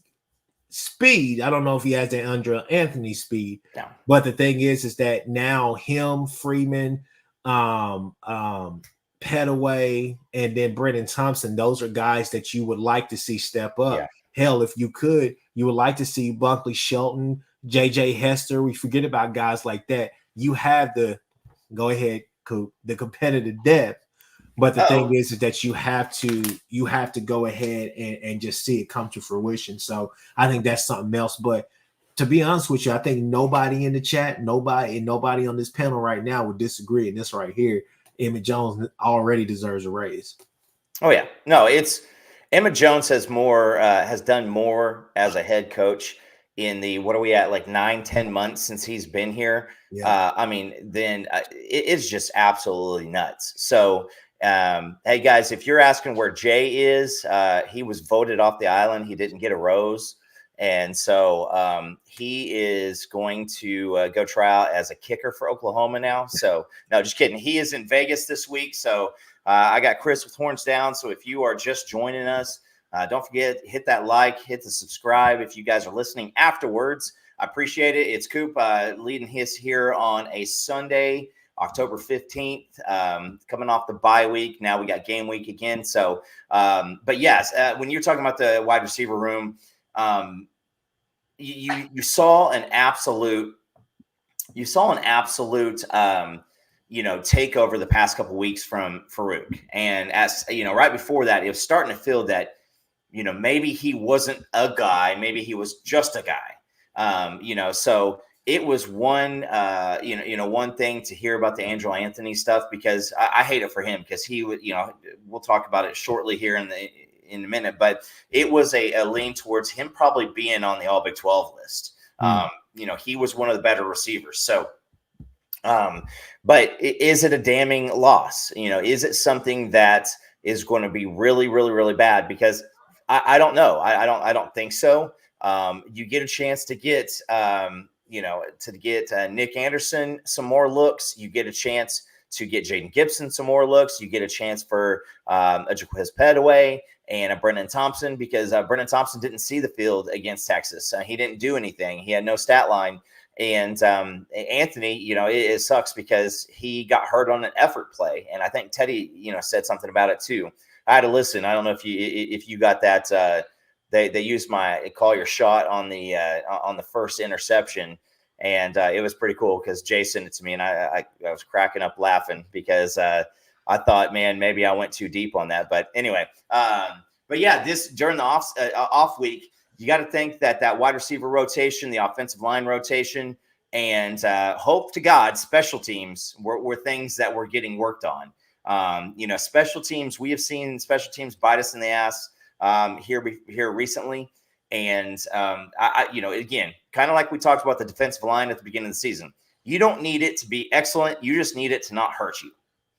speed. I don't know if he has that Andre Anthony speed, but the thing is that now him, Freeman, Petaway, and then Brennan Thompson, those are guys that you would like to see step up. Yeah. Hell, if you could, you would like to see Bunkley Shelton, JJ Hester. We forget about guys like that. You have the competitive depth. But the thing is that you have to go ahead and just see it come to fruition. So I think that's something else. But to be honest with you, I think nobody in the chat, nobody on this panel right now would disagree. And this right here, Emmett Jones already deserves a raise. Oh yeah, no, Emmett Jones has done more as a head coach in the, what are we at, like 9-10 months since he's been here. Yeah. It's just absolutely nuts. So hey guys, if you're asking where Jay is, he was voted off the island. He didn't get a rose. And so he is going to go try out as a kicker for Oklahoma now. So no, just kidding. He is in Vegas this week. So I got Chris with horns down. So if you are just joining us, Don't forget, hit that like, hit the subscribe if you guys are listening afterwards. I appreciate it. It's Coop leading his here on a Sunday, October 15th, coming off the bye week. Now we got game week again. So, but yes, when you're talking about the wide receiver room, you saw an absolute, take over the past couple weeks from Farouk. And as you know, right before that, it was starting to feel that, maybe he wasn't a guy, maybe he was just a guy. So it was one thing to hear about the Angelo Anthony stuff, because I hate it for him, because he would, we'll talk about it shortly here in a minute, but it was a lean towards him probably being on the All Big 12 list. He was one of the better receivers. So, but is it a damning loss? Is it something that is going to be really, really, really bad? Because I don't know. I don't think so. You get a chance to get, Nick Anderson some more looks. You get a chance to get Jaden Gibson some more looks. You get a chance for a Jaquiz Petaway and a Brennan Thompson, because Brennan Thompson didn't see the field against Texas. He didn't do anything. He had no stat line. And Anthony, it sucks because he got hurt on an effort play. And I think Teddy, said something about it too. I had to listen. I don't know if you got that. They used my call your shot on the first interception. And it was pretty cool because Jay sent it to me, and I was cracking up laughing because I thought, man, maybe I went too deep on that. But anyway, but yeah, this during the off week, you got to think that wide receiver rotation, the offensive line rotation, and hope to God special teams were things that were getting worked on. Special teams, we have seen special teams bite us in the ass here recently. And, again, kind of like we talked about the defensive line at the beginning of the season, you don't need it to be excellent. You just need it to not hurt you.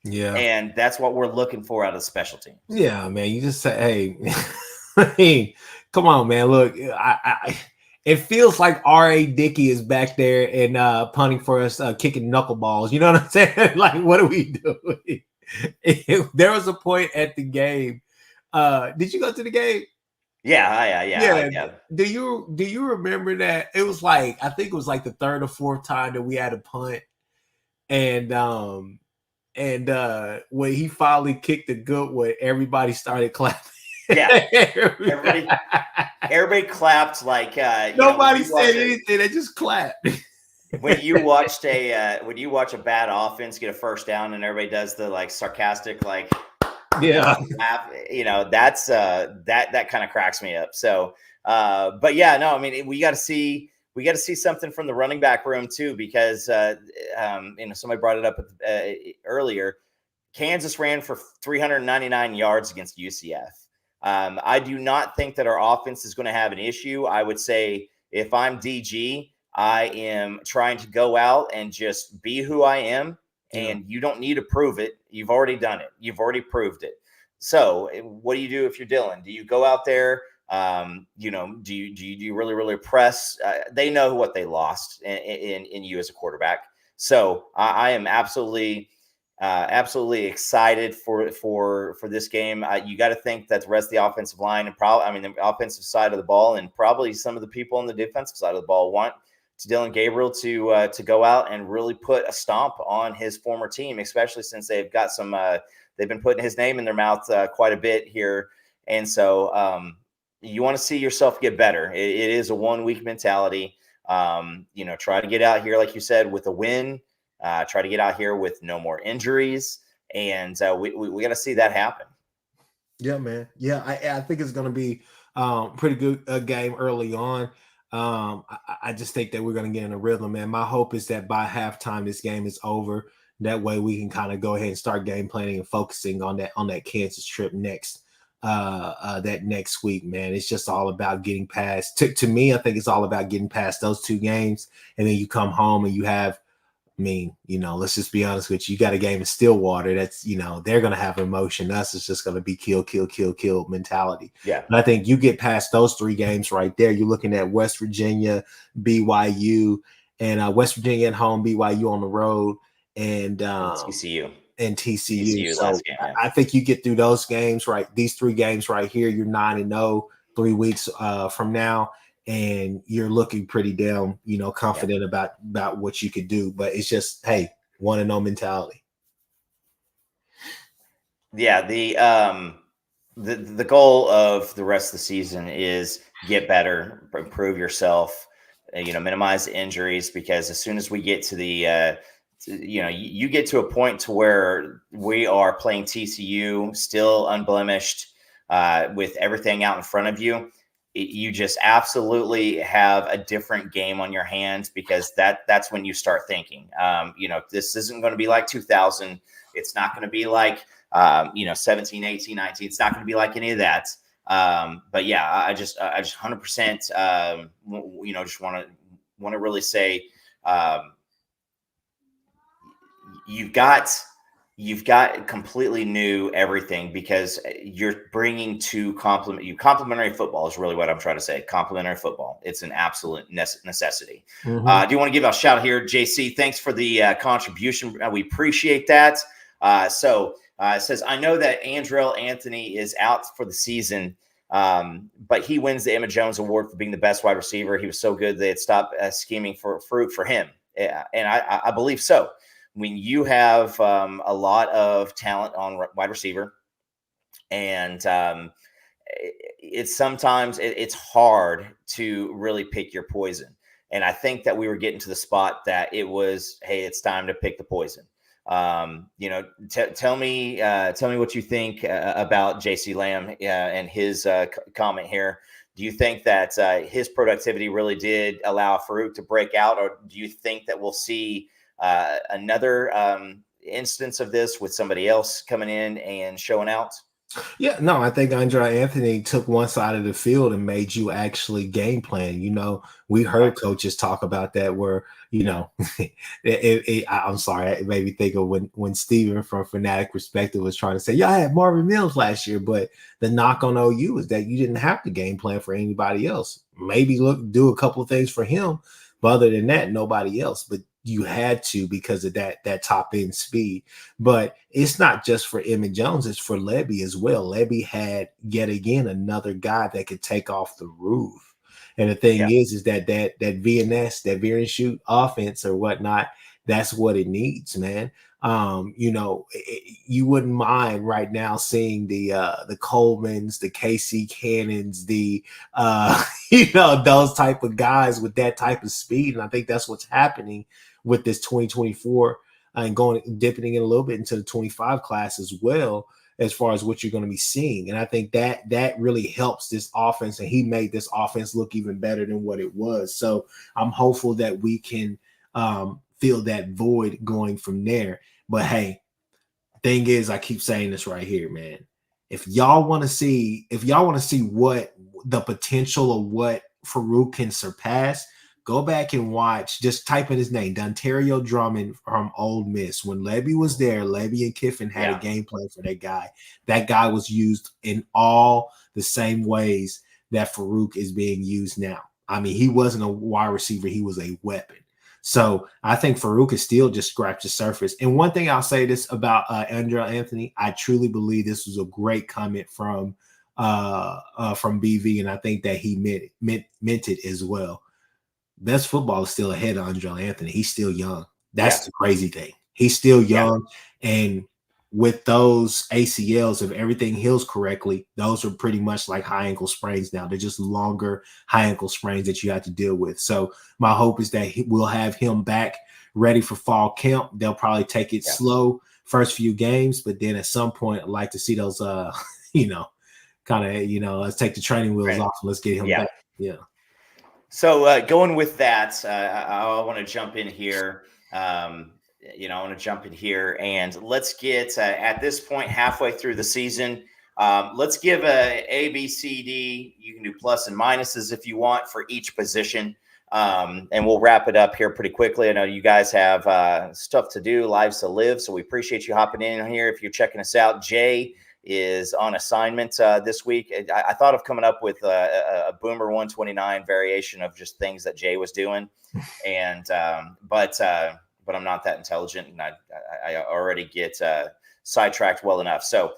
Yeah. And that's what we're looking for out of special teams. Yeah, man. You just say, hey, come on, man. Look, it feels like R.A. Dickey is back there and punting for us, kicking knuckleballs. You know what I'm saying? Like, what are we doing? There was a point at the game. Did you go to the game? Yeah. Do you remember that? It was like, I think it was like the third or fourth time that we had a punt, and when he finally kicked the good one, everybody started clapping. Yeah, everybody clapped like nobody said anything. They just clapped. When you watch a bad offense get a first down and everybody does the like sarcastic like. Yeah, that's that kind of cracks me up. So, but yeah, no, I mean, we got to see something from the running back room too, because somebody brought it up earlier. Kansas ran for 399 yards against UCF. I do not think that our offense is going to have an issue. I would say if I'm DG, I am trying to go out and just be who I am. And you don't need to prove it. You've already done it. You've already proved it. So what do you do if you're Dylan? Do you go out there? Do you really, really press? They know what they lost in you as a quarterback. So I am absolutely excited for this game. You got to think that the rest of the offensive line and the offensive side of the ball and probably some of the people on the defensive side of the ball want to Dylan Gabriel to go out and really put a stomp on his former team, especially since they've got they've been putting his name in their mouth quite a bit here. And so you want to see yourself get better. It is a 1 week mentality. Try to get out here, like you said, with a win, try to get out here with no more injuries. And we got to see that happen. Yeah, man. Yeah. I think it's going to be pretty good game early on. I just think that we're going to get in a rhythm, man. My hope is that by halftime, this game is over. That way we can kind of go ahead and start game planning and focusing on that Kansas trip next week, man. It's just all about getting past to me. I think it's all about getting past those two games. And then you come home and you have, let's just be honest with you. You got a game in Stillwater. That's, they're going to have emotion. Us is just going to be kill mentality. Yeah. But I think you get past those three games right there. You're looking at West Virginia, BYU, and West Virginia at home, BYU on the road, and TCU. and TCU. TCU So last game, yeah. I think you get through those games, right? These 3 games right here, you're 9-0 3 weeks from now, and you're looking pretty damn, confident about what you could do. But it's just, hey, 1-0 mentality. Yeah, the goal of the rest of the season is get better, improve yourself, minimize injuries, because as soon as we get to the you get to a point to where we are playing TCU still unblemished, with everything out in front of you, you just absolutely have a different game on your hands, because that's when you start thinking, this isn't going to be like 2000. It's not going to be like 17, 18, 19. It's not going to be like any of that. But yeah, I just 100%, just want to really say, you've got completely new everything, because you're bringing complementary football is really what I'm trying to say. Complementary football. It's an absolute necessity. Mm-hmm. I do want to give a shout out here, JC. Thanks for the contribution. We appreciate that. It says, I know that Andrell Anthony is out for the season, but he wins the Emma Jones Award for being the best wide receiver. He was so good they had stopped scheming for fruit for him. And I believe so. When you have a lot of talent on wide receiver, and it's hard to really pick your poison. And I think that we were getting to the spot that it was, hey, it's time to pick the poison. Tell me what you think about JC Lamb and his comment here. Do you think that his productivity really did allow Farouk to break out, or do you think that we'll see another instance of this with somebody else coming in and showing out? Yeah, no, I think Andre Anthony took one side of the field and made you actually game plan. We heard coaches talk about that where, I'm sorry, it made me think of when Steven from Fanatic Perspective was trying to say, yeah, I had Marvin Mills last year, but the knock on OU is that you didn't have to game plan for anybody else. Maybe do a couple of things for him, but other than that, nobody else. But you had to, because of that top end speed. But it's not just for Emmett Jones, it's for Lebby as well. Lebby had yet again another guy that could take off the roof. And the thing is that VNS, that veer and shoot offense or whatnot, that's what it needs, man. You wouldn't mind right now seeing the Colemans, the KC Cannons, the those type of guys with that type of speed. And I think that's what's happening with this 2024 and dipping in a little bit into the 25 class as well, as far as what you're going to be seeing. And I think that really helps this offense, and he made this offense look even better than what it was. So I'm hopeful that we can fill that void going from there. But hey, thing is, I keep saying this right here, man. If y'all want to see what the potential of what Farouk can surpass, go back and watch. Just type in his name, Dontario Drummond from Ole Miss. When Lebby was there, Lebby and Kiffin had a game plan for that guy. That guy was used in all the same ways that Farouk is being used now. I mean, he wasn't a wide receiver. He was a weapon. So I think Farouk has still just scratched the surface. And one thing I'll say this about Andrell Anthony, I truly believe this was a great comment from BV, and I think that he meant it as well. Best football is still ahead of Andrell Anthony. He's still young. That's the crazy thing. He's still young, and with those ACLs, if everything heals correctly, those are pretty much like high ankle sprains now. They're just longer high ankle sprains that you have to deal with. So my hope is that we'll have him back ready for fall camp. They'll probably take it slow first few games, but then at some point I'd like to see those, let's take the training wheels off and let's get him back. Yeah. So going with that, I want to jump in here. And let's get at this point halfway through the season. Let's give a B, C, D. You can do plus and minuses if you want for each position. And we'll wrap it up here pretty quickly. I know you guys have stuff to do, lives to live. So we appreciate you hopping in here. If you're checking us out, Jay is on assignment this week. I thought of coming up with a Boomer 129 variation of just things that Jay was doing. And, but I'm not that intelligent, and I already get sidetracked well enough. So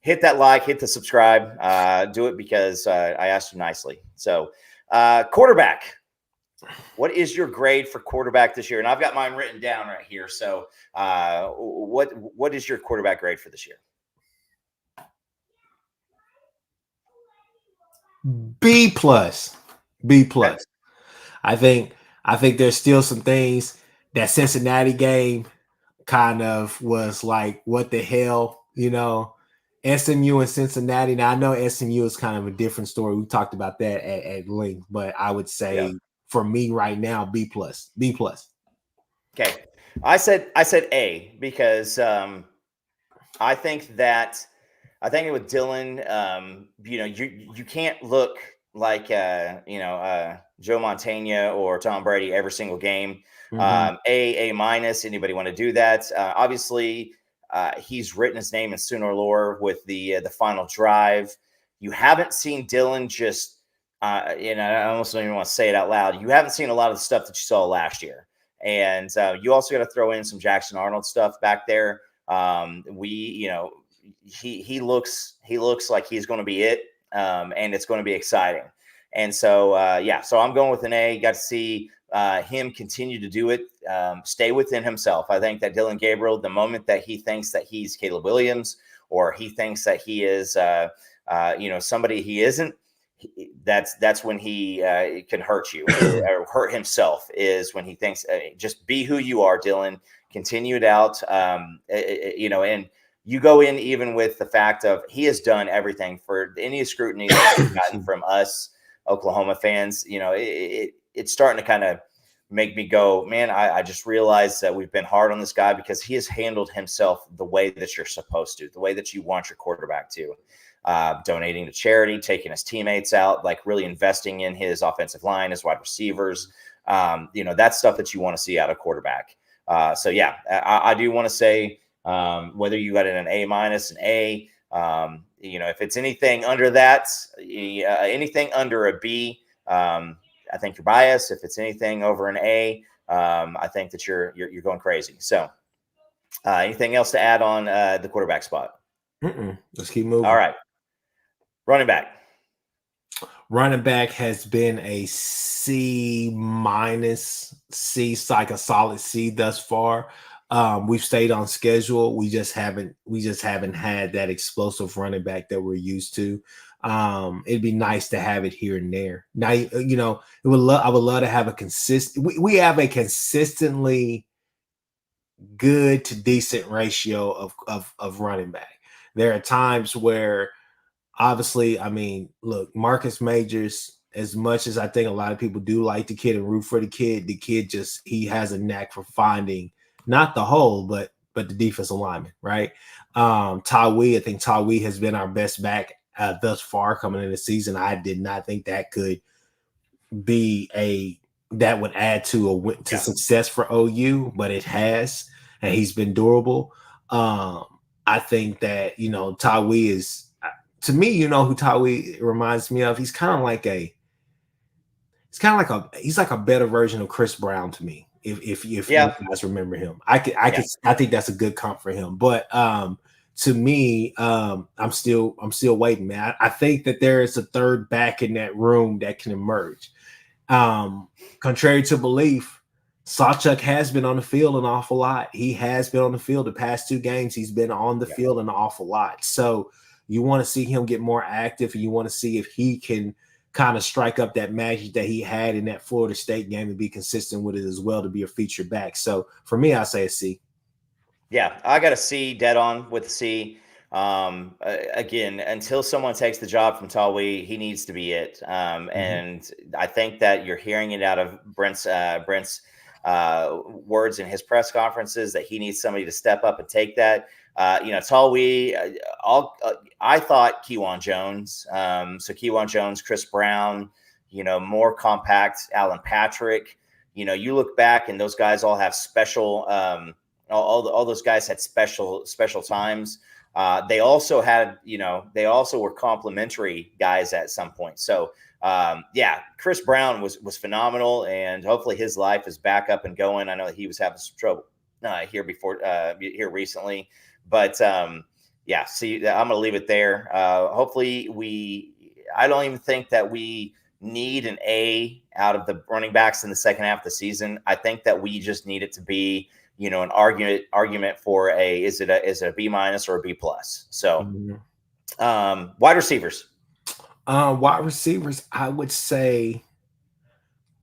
hit that like, hit the subscribe, do it because I asked you nicely. So quarterback. What is your grade for quarterback this year? And I've got mine written down right here. So what is your quarterback grade for this year? B plus. B plus. Okay. I think there's still some things. That Cincinnati game kind of was like, what the hell, SMU and Cincinnati. Now I know SMU is kind of a different story. We talked about that at length, but I would say for me right now, B plus. B plus. Okay. I said A because I think with Dylan, you can't look like Joe Montana or Tom Brady every single game. A minus. Anybody want to do that? Obviously, he's written his name in Sooner or Lore with the final drive. You haven't seen Dylan just, I almost don't even want to say it out loud. You haven't seen a lot of the stuff that you saw last year, and you also got to throw in some Jackson Arnold stuff back there. He looks like he's going to be it, and it's going to be exciting. And so so I'm going with an A. Got to see him continue to do it, stay within himself. I think that Dylan Gabriel, the moment that he thinks that he's Caleb Williams, or he thinks that he is somebody he isn't, that's when he can hurt you or hurt himself, is when he thinks just be who you are, Dylan. Continue it out, and you go in even with the fact of he has done everything for any scrutiny that he's gotten from us Oklahoma fans. It's starting to kind of make me go, man, I just realized that we've been hard on this guy because he has handled himself the way that you're supposed to, the way that you want your quarterback to. Donating to charity, taking his teammates out, like really investing in his offensive line, his wide receivers. That's stuff that you want to see out of quarterback. I do want to say, whether you got an A minus, an A, if it's anything under that, anything under a B, I think you're biased. If it's anything over an A, I think that you're going crazy. So, anything else to add on the quarterback spot? Let's keep moving. All right, running back. Running back has been a C minus, C, like a solid C thus far. We've stayed on schedule. We just haven't had that explosive running back that we're used to. It'd be nice to have it here and there. Now, I would love to have a consistent. We have a consistently good to decent ratio of running back. There are times where, obviously, look, Marcus Majors, as much as I think a lot of people do like the kid and root for the kid he has a knack for finding not the hole, but the defensive lineman, right? I think Tawee has been our best back thus far coming in the season. I did not think that could be that would add to success for OU, but it has, and he's been durable. I think that Tawee is. To me, who Tawee reminds me of? He's like a better version of Chris Brown to me. If you guys remember him, I think that's a good comp for him. But to me, I'm still waiting, man. I think that there is a third back in that room that can emerge. Contrary to belief, Sawchuk has been on the field an awful lot. He has been on the field the past 2 games. He's been on the field an awful lot. So you want to see him get more active, and you want to see if he can kind of strike up that magic that he had in that Florida State game and be consistent with it as well to be a feature back. So for me, I say a C. Yeah, I got a C, dead on with a C. Again, until someone takes the job from Tawee, he needs to be it. And I think that you're hearing it out of Brent's words in his press conferences that he needs somebody to step up and take that. Tawee, I thought Kewan Jones. So Kewan Jones, Chris Brown, more compact Alan Patrick. You look back and those guys all have special. All those guys had special times. they also had, they also were complimentary guys at some point. So yeah, Chris Brown was phenomenal, and hopefully his life is back up and going. I know that he was having some trouble here recently, but yeah. See, I'm gonna leave it there. Hopefully I don't even think that we need an A out of the running backs in the second half of the season. I think that we just need it to be, an argument for is it a B minus or a B plus. So wide receivers. Wide receivers, I would say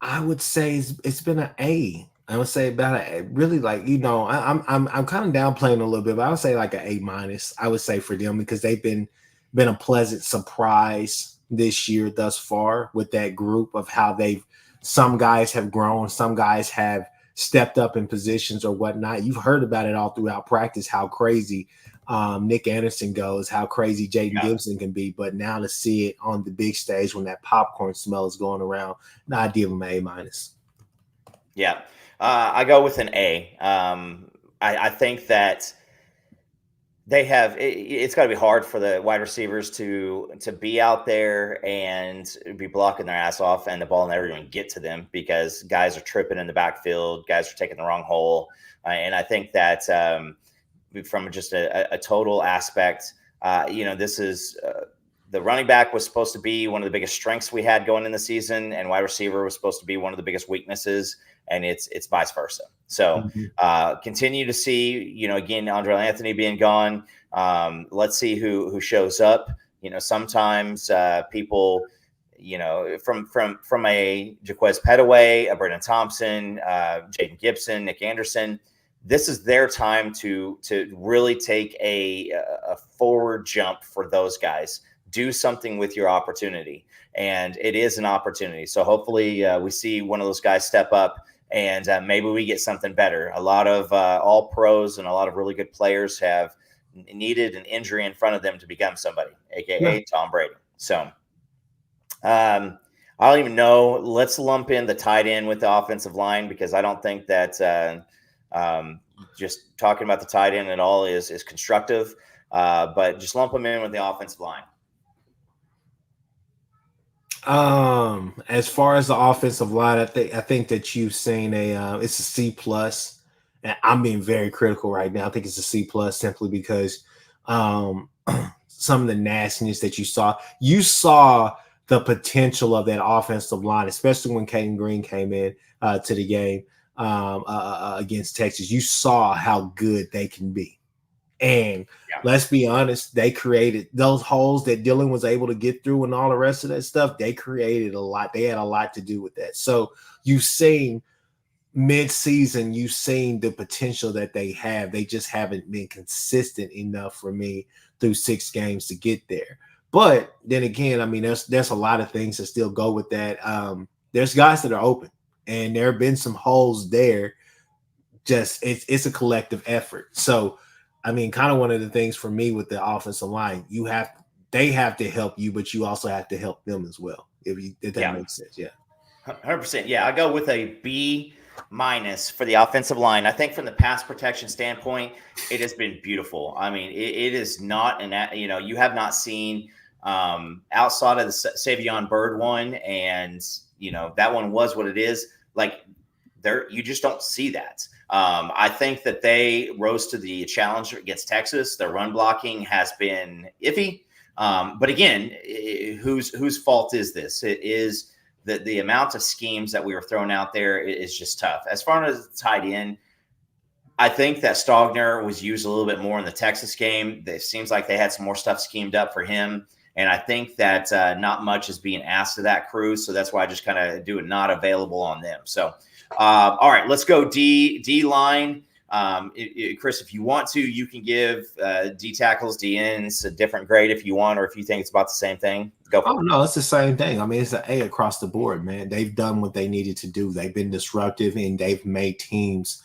it's been an A. I would say about a really, like, I'm kind of downplaying a little bit, but I would say like an A minus. I would say for them, because they've been a pleasant surprise this year thus far with that group of how some guys have grown, some guys have stepped up in positions or whatnot. You've heard about it all throughout practice, how crazy Nick Anderson goes, how crazy Jaden Gibson can be. But now to see it on the big stage when that popcorn smell is going around, I give them an A minus. Yeah, I go with an A. I think that they have it's got to be hard for the wide receivers to be out there and be blocking their ass off, and the ball never even get to them because guys are tripping in the backfield, guys are taking the wrong hole, and I think that from just a total aspect, this is the running back was supposed to be one of the biggest strengths we had going in the season, and wide receiver was supposed to be one of the biggest weaknesses, and it's vice versa. So continue to see, again, Andre Anthony being gone. Let's see who shows up. Sometimes people, from a Jaquez Petaway, a Brendan Thompson, Jaden Gibson, Nick Anderson, this is their time to really take a forward jump for those guys. Do something with your opportunity, and it is an opportunity. So hopefully we see one of those guys step up, and maybe we get something better. A lot of all pros and a lot of really good players have needed an injury in front of them to become somebody, aka Tom Brady. So I don't even know. Let's lump in the tight end with the offensive line, because I don't think that just talking about the tight end at all is constructive. But just lump them in with the offensive line. As far as the offensive line, I think that you've seen it's a C plus, and I'm being very critical right now. I think it's a C plus simply because some of the nastiness that you saw the potential of that offensive line, especially when Caden Green came in to the game against Texas. You saw how good they can be. And let's be honest, they created those holes that Dylan was able to get through and all the rest of that stuff. They created a lot. They had a lot to do with that. So you've seen mid-season, you've seen the potential that they have. They just haven't been consistent enough for me through 6 games to get there. But then again, I mean, there's a lot of things that still go with that. There's guys that are open, and there have been some holes there. Just it's a collective effort. So I mean, kind of one of the things for me with the offensive line, they have to help you, but you also have to help them as well. If that makes sense. Yeah. 100%. Yeah. I go with a B minus for the offensive line. I think from the pass protection standpoint, it has been beautiful. I mean, it is not you have not seen outside of the Savion Bird one, and that one was what it is. Like you just don't see that. I think that they rose to the challenge against Texas. Their run blocking has been iffy. But again, whose fault is this? It is the amount of schemes that we were throwing out there is just tough. As far as the tight end, I think that Stogner was used a little bit more in the Texas game. It seems like they had some more stuff schemed up for him. And I think that not much is being asked of that crew. So that's why I just kind of do it not available on them. So all right, let's go D line. Chris, if you want to, you can give D tackles, D ends a different grade if you want, or if you think it's about the same thing. Go. Oh no, it's the same thing. I mean, it's an A across the board, man. They've done what they needed to do. They've been disruptive, and they've made teams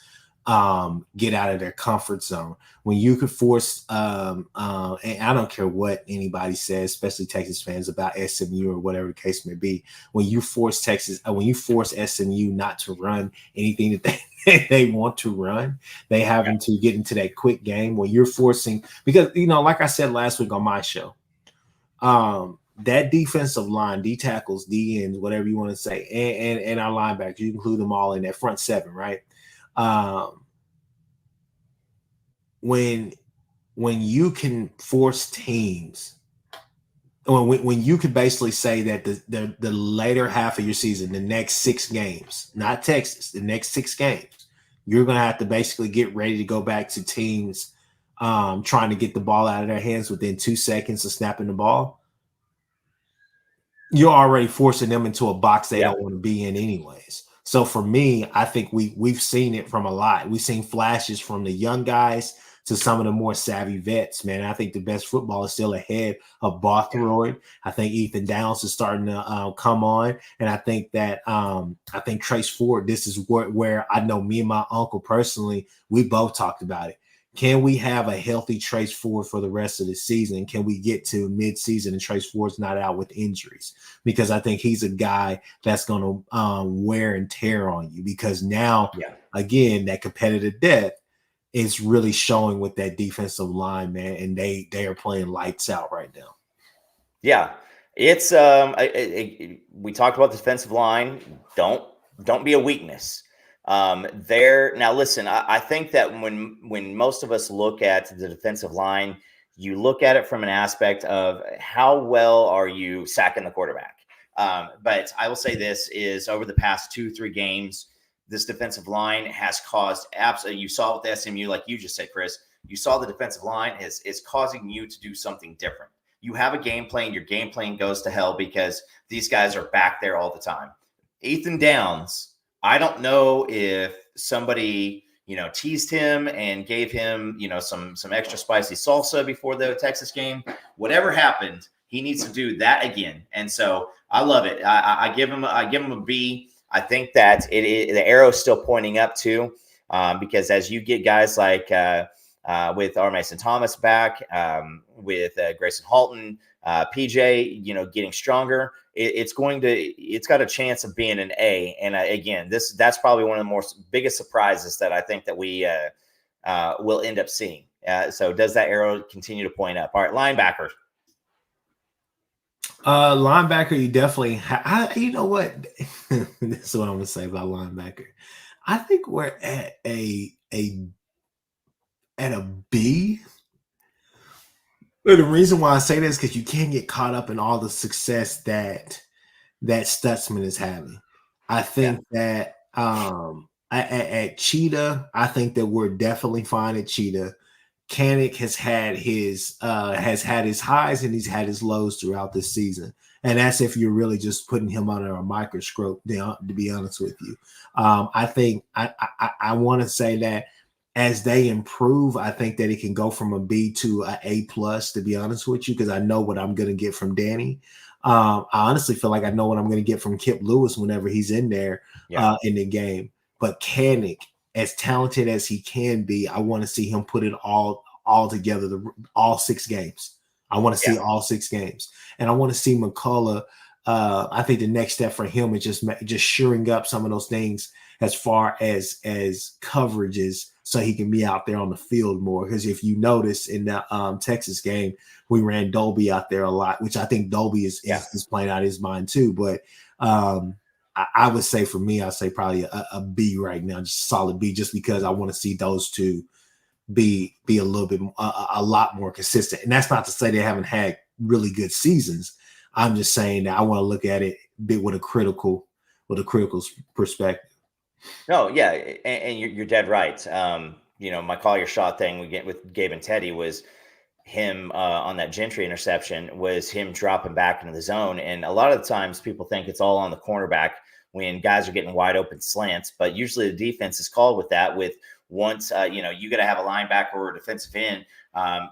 get out of their comfort zone. When you could force, and I don't care what anybody says, especially Texas fans about SMU or whatever the case may be. When you force SMU not to run anything that they want to run, they have them to get into that quick game. When you're forcing, because like I said last week on my show, that defensive line, D tackles, D ends, whatever you want to say, and our linebackers, you include them all in that front seven, right? When you can force teams, when you could basically say that the later half of your season, the next 6 games, not Texas, the next 6 games, you're going to have to basically get ready to go back to teams trying to get the ball out of their hands within 2 seconds of snapping the ball. You're already forcing them into a box they don't want to be in anyways. So for me, I think we've seen it from a lot. We've seen flashes from the young guys to some of the more savvy vets, man. I think the best football is still ahead of Bothroyd. I think Ethan Downs is starting to come on. And I think that I think Trace Ford, this is where I know me and my uncle personally, we both talked about it. Can we have a healthy Trace Ford for the rest of the season? Can we get to midseason and Trace Ford's not out with injuries? Because I think he's a guy that's going to wear and tear on you, because now, again, that competitive depth is really showing with that defensive line, man, and they are playing lights out right now. Yeah, it's we talked about the defensive line. Don't be a weakness. Now listen, I think that when most of us look at the defensive line, you look at it from an aspect of how well are you sacking the quarterback. But I will say this is over the past 2-3 games, this defensive line has caused absolutely. You saw with SMU, like you just said, Chris. You saw the defensive line is causing you to do something different. You have a game plan. Your game plan goes to hell because these guys are back there all the time. Ethan Downs, I don't know if somebody, teased him and gave him, some extra spicy salsa before the Texas game. Whatever happened, he needs to do that again. And so I love it. I give him a B. I think that the arrow is still pointing up too, because as you get guys like with R. Mason Thomas back, with Grayson Halton, PJ, getting stronger, it's got a chance of being an A. And again, that's probably one of the more biggest surprises that I think that we will end up seeing. So does that arrow continue to point up? All right, linebacker. Linebacker, you definitely. You know what? This is what I'm gonna say about linebacker. I think we're at a B. But the reason why I say that is because you can't get caught up in all the success that Stutzman is having. I think that at Cheetah, I think that we're definitely fine at Cheetah. Kanik has had his highs and he's had his lows throughout this season, and that's if you're really just putting him under a microscope. To be honest with you, I think I want to say that as they improve, I think that it can go from a B to an A plus. To be honest with you, because I know what I'm going to get from Danny. I honestly feel like I know what I'm going to get from Kip Lewis whenever he's in there in the game. But Kanik, as talented as he can be, I want to see him put it all together, all 6 games. I want to see all 6 games. And I want to see McCullough. I think the next step for him is just shoring up some of those things as far as coverages, so he can be out there on the field more. Because if you notice in the Texas game, we ran Dolby out there a lot, which I think Dolby is playing out of his mind too. But I would say for me, I'd say probably a B right now, just a solid B, just because I want to see those two be a little bit a lot more consistent. And that's not to say they haven't had really good seasons. I'm just saying that I want to look at it a bit with a critical perspective. No, yeah, and you're dead right. My call your shot thing we get with Gabe and Teddy was him on that Gentry interception, was him dropping back into the zone. And a lot of the times people think it's all on the cornerback when guys are getting wide open slants, but usually the defense is called with that. With once you got to have a linebacker or a defensive end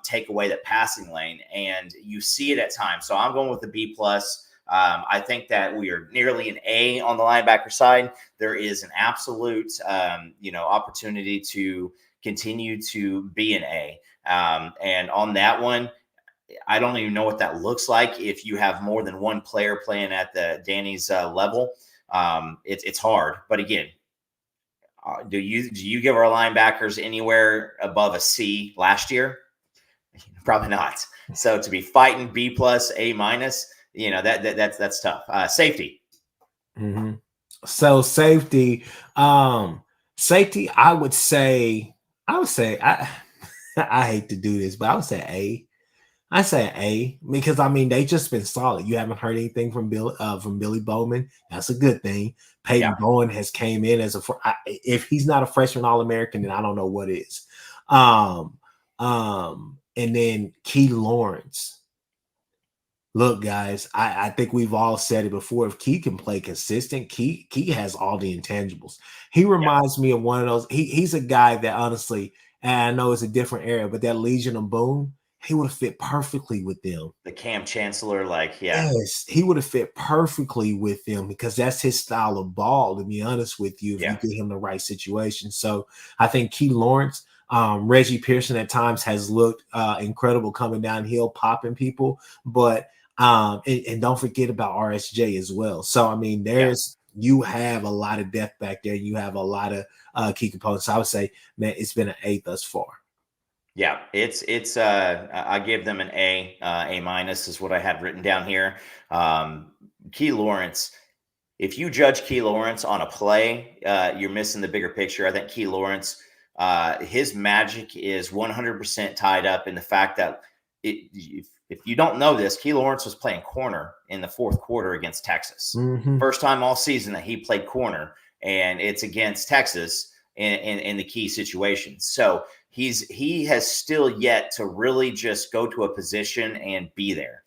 take away that passing lane, and you see it at times. So I'm going with the B plus. I think that we are nearly an A on the linebacker side. There is an absolute, opportunity to continue to be an A. And on that one, I don't even know what that looks like if you have more than one player playing at the Danny's level. It's hard, but again, do you give our linebackers anywhere above a C last year? Probably not. So to be fighting B plus, A minus, that's tough. Safety. Mm-hmm. So safety, I would say, I I hate to do this, but I would say A. I say A because I mean they just been solid. You haven't heard anything from Billy Bowman. That's a good thing. Peyton Bowen has came in as if he's not a freshman All-American, then I don't know what is. And then Key Lawrence. Look, guys, I think we've all said it before. If Key can play consistent, Key has all the intangibles. He reminds me of one of those. He's a guy that honestly, and I know it's a different area, but that Legion of Boom, he would have fit perfectly with them. The Cam Chancellor, yes, he would have fit perfectly with them because that's his style of ball, to be honest with you, if you get him the right situation. So I think Key Lawrence, Reggie Pearson at times has looked incredible coming downhill, popping people, but and don't forget about RSJ as well. So I mean, you have a lot of depth back there. You have a lot of key components. So I would say, man, it's been an A thus far. Yeah, it's I give them an A minus is what I had written down here. Key Lawrence, if you judge Key Lawrence on a play, you're missing the bigger picture. I think Key Lawrence, his magic is 100% tied up in the fact that if you don't know this, Key Lawrence was playing corner in the fourth quarter against Texas. Mm-hmm. First time all season that he played corner, and it's against Texas in the key situations. So he has still yet to really just go to a position and be there.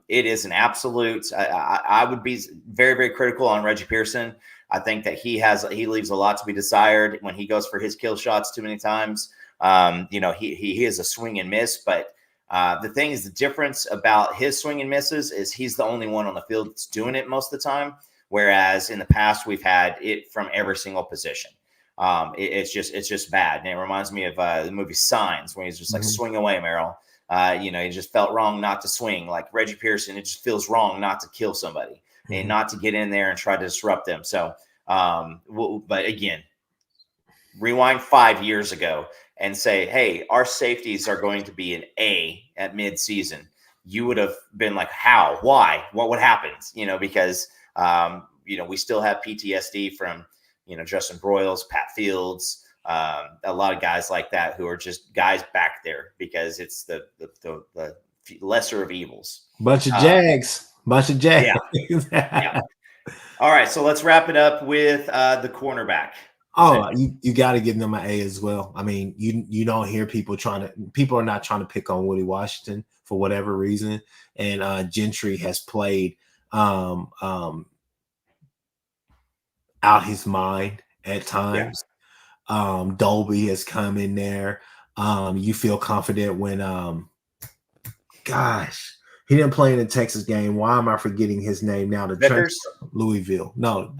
It is an absolute. I would be very, very critical on Reggie Pearson. I think that he leaves a lot to be desired when he goes for his kill shots too many times. He is a swing and miss, but the thing is, the difference about his swing and misses is he's the only one on the field that's doing it most of the time. Whereas in the past, we've had it from every single position. It's just bad. And it reminds me of the movie Signs, when he's just like, swing away, Merrill. He just felt wrong not to swing. Like Reggie Pearson, it just feels wrong not to kill somebody and not to get in there and try to disrupt them. So, but again, rewind 5 years ago and say, hey, our safeties are going to be an A at midseason. You would have been like, how, why, what happened? Because, we still have PTSD from, Justin Broyles, Pat Fields, a lot of guys like that who are just guys back there because it's the lesser of evils. Bunch of Jags. Yeah. All right, so let's wrap it up with the cornerback. Oh, you got to give them an A as well. I mean, you don't hear people are not trying to pick on Woody Washington for whatever reason. And Gentry has played out his mind at times. Yeah. Dolby has come in there. You feel confident when he didn't play in the Texas game. Why am I forgetting his name now? The transfer, Louisville. No.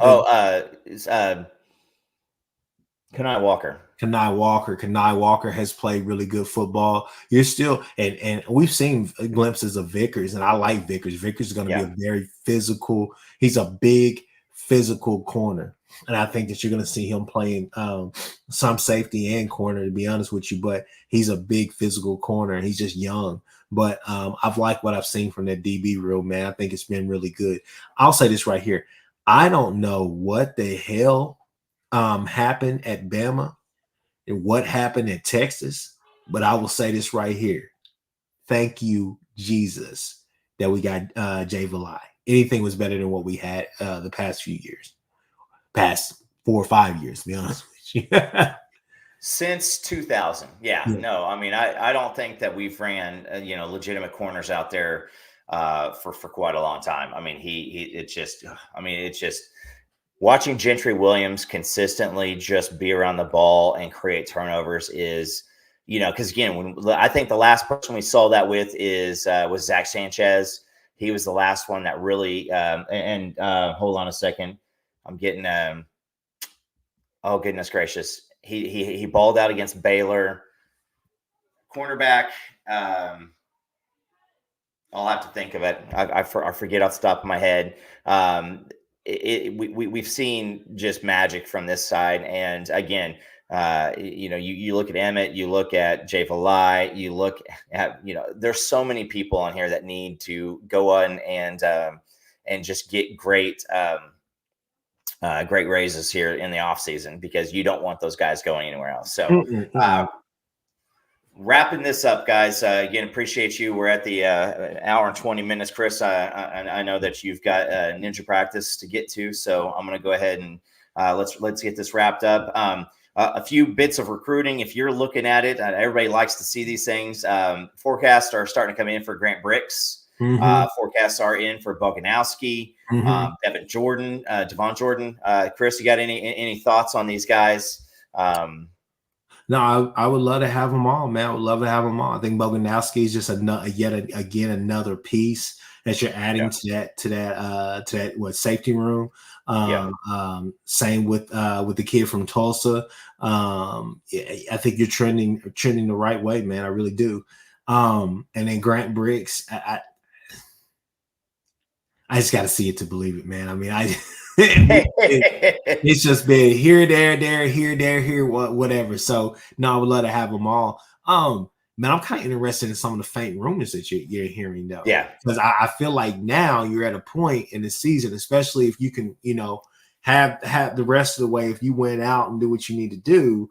Kanai Walker. Kanai Walker has played really good football. You're still and we've seen glimpses of Vickers, and I like Vickers. Vickers is going to be a very physical. He's a big physical corner, and I think that you're going to see him playing some safety and corner, to be honest with you. But he's a big physical corner, and he's just young. But I've liked what I've seen from that DB room, man. I think it's been really good. I'll say this right here. I don't know what the hell happened at Bama and what happened at Texas, but I will say this right here. Thank you, Jesus, that we got Jay Valai. Anything was better than what we had the past few years, past 4 or 5 years, to be honest with you. Since 2000. No, I mean, I don't think that we've ran, legitimate corners out there for quite a long time. I mean, it's just watching Gentry Williams consistently just be around the ball and create turnovers is, because again, I think the last person we saw that with was Zach Sanchez. He was the last one that really hold on a second. I'm getting oh goodness gracious. He balled out against Baylor. Cornerback. I'll have to think of it. I forget off the top of my head. We've seen just magic from this side, and again, you look at Emmett, you look at Jay Valai, you look at there's so many people on here that need to go on and just get great raises here in the off season, because you don't want those guys going anywhere else. So. Wrapping this up, guys. Again, appreciate you. We're at the hour and 20 minutes, Chris. I know that you've got ninja practice to get to, so I'm going to go ahead and let's get this wrapped up. A few bits of recruiting, if you're looking at it, everybody likes to see these things. Forecasts are starting to come in for Grant Bricks. Forecasts are in for Boganowski, Devon Jordan. Chris, you got any thoughts on these guys? No, I would love to have them all, man. I would love to have them all. I think Boganowski is just another piece that you're adding to that safety room. Same with the kid from Tulsa. I think you're trending the right way, man. I really do. And then Grant Bricks, I just got to see it to believe it, man. I mean, it's just been here, there, whatever. So no, I would love to have them all. Man, I'm kind of interested in some of the faint rumors that you're hearing, though. Yeah, because I feel like now you're at a point in the season, especially if you can, have the rest of the way. If you went out and do what you need to do,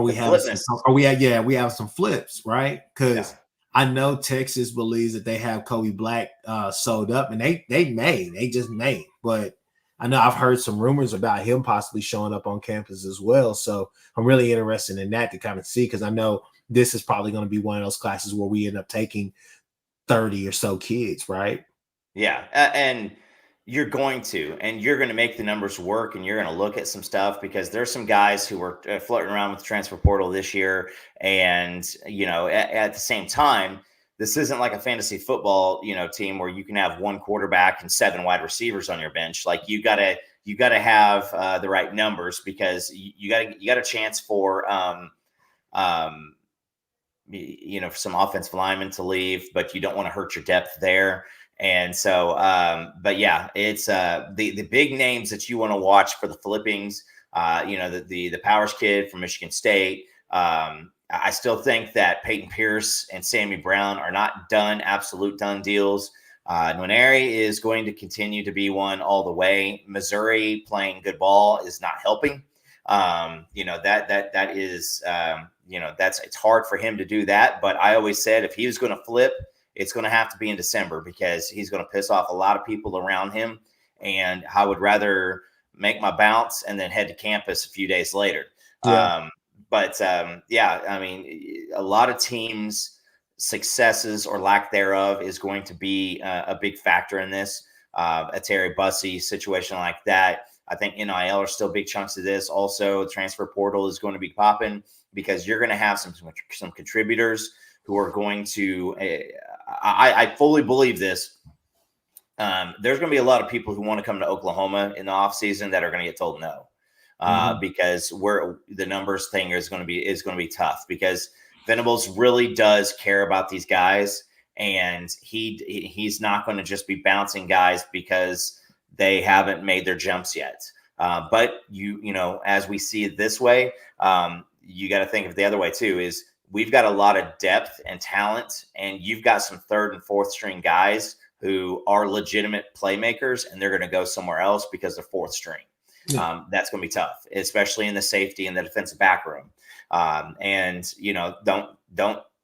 we have some flips, right? Because I know Texas believes that they have Kobe Black sold up, and they just may. But I know I've heard some rumors about him possibly showing up on campus as well. So I'm really interested in that to kind of see, because I know this is probably going to be one of those classes where we end up taking 30 or so kids, right? Yeah, and you're going to make the numbers work, and you're going to look at some stuff, because there's some guys who were floating around with the transfer portal this year. And, at the same time, this isn't like a fantasy football, team where you can have one quarterback and 7 wide receivers on your bench. Like you gotta have the right numbers, because you got a chance for, some offensive linemen to leave, but you don't want to hurt your depth there. And so, but yeah, it's the big names that you want to watch for the flippings. The Powers kid from Michigan State. I still think that Peyton Pierce and Sammy Brown are not absolute done deals. Nwaneri is going to continue to be one all the way. Missouri playing good ball is not helping. That is, it's hard for him to do that. But I always said, if he was going to flip, it's going to have to be in December, because he's going to piss off a lot of people around him. And I would rather make my bounce and then head to campus a few days later. Yeah. I mean, a lot of teams' successes or lack thereof is going to be a big factor in this. A Terry Bussey situation like that. I think NIL are still big chunks of this. Also, the transfer portal is going to be popping, because you're going to have some contributors who are going to I fully believe this. There's going to be a lot of people who want to come to Oklahoma in the offseason that are going to get told no, because the numbers thing is going to be tough, because Venables really does care about these guys, and he's not going to just be bouncing guys because they haven't made their jumps yet. But as we see it this way, you got to think of it the other way too. Is we've got a lot of depth and talent, and you've got some 3rd and 4th string guys who are legitimate playmakers, and they're going to go somewhere else because they're 4th string. Yeah. That's going to be tough, especially in the safety and the defensive back room.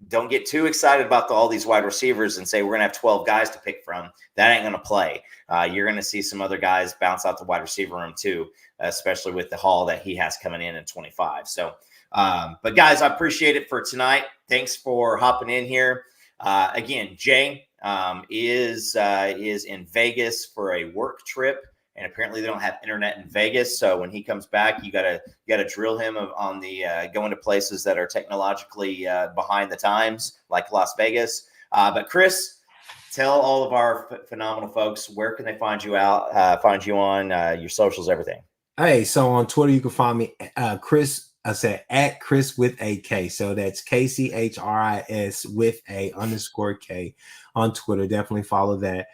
Don't get too excited about all these wide receivers and say we're going to have 12 guys to pick from. That ain't going to play. You're going to see some other guys bounce out the wide receiver room too, especially with the haul that he has coming in 25. So, but guys, I appreciate it for tonight. Thanks for hopping in here. Again, Jay is in Vegas for a work trip, and apparently they don't have internet in Vegas. So when he comes back, you gotta drill him on the going to places that are technologically behind the times, like Las Vegas. But Chris, tell all of our phenomenal folks, where can they find you find you on your socials, everything. Hey, so on Twitter, you can find me, Chris. I said at Chris with a K. So that's KCHRIS with a _K on Twitter. Definitely follow that.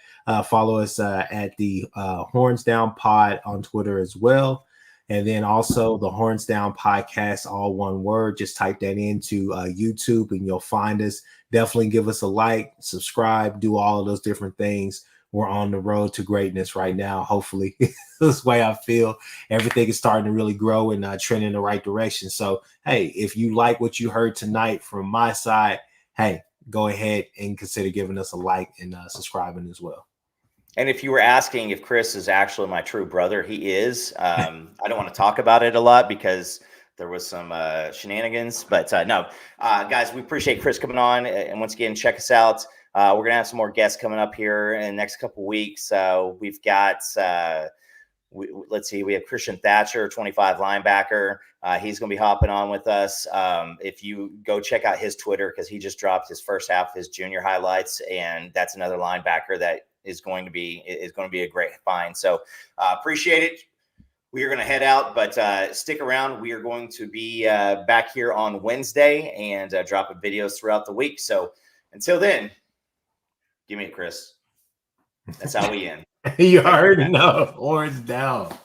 Follow us at the Horns Down Pod on Twitter as well. And then also the Horns Down Podcast, all one word. Just type that into YouTube and you'll find us. Definitely give us a like, subscribe, do all of those different things. We're on the road to greatness right now. Hopefully, this way I feel everything is starting to really grow and trend in the right direction. So, hey, if you like what you heard tonight from my side, hey, go ahead and consider giving us a like and subscribing as well. And if you were asking if Chris is actually my true brother, he is. I don't want to talk about it a lot because there was some shenanigans, but no, guys, we appreciate Chris coming on. And once again, check us out. We're going to have some more guests coming up here in the next couple of weeks. We've got, let's see, we have Christian Thatcher, 25 linebacker. He's going to be hopping on with us. If you go check out his Twitter, because he just dropped his first half of his junior highlights, and that's another linebacker that is going to be a great find. So appreciate it. We are going to head out, but stick around. We are going to be back here on Wednesday and dropping videos throughout the week. So until then, give me a Chris. That's how we end. You already know. Horns down.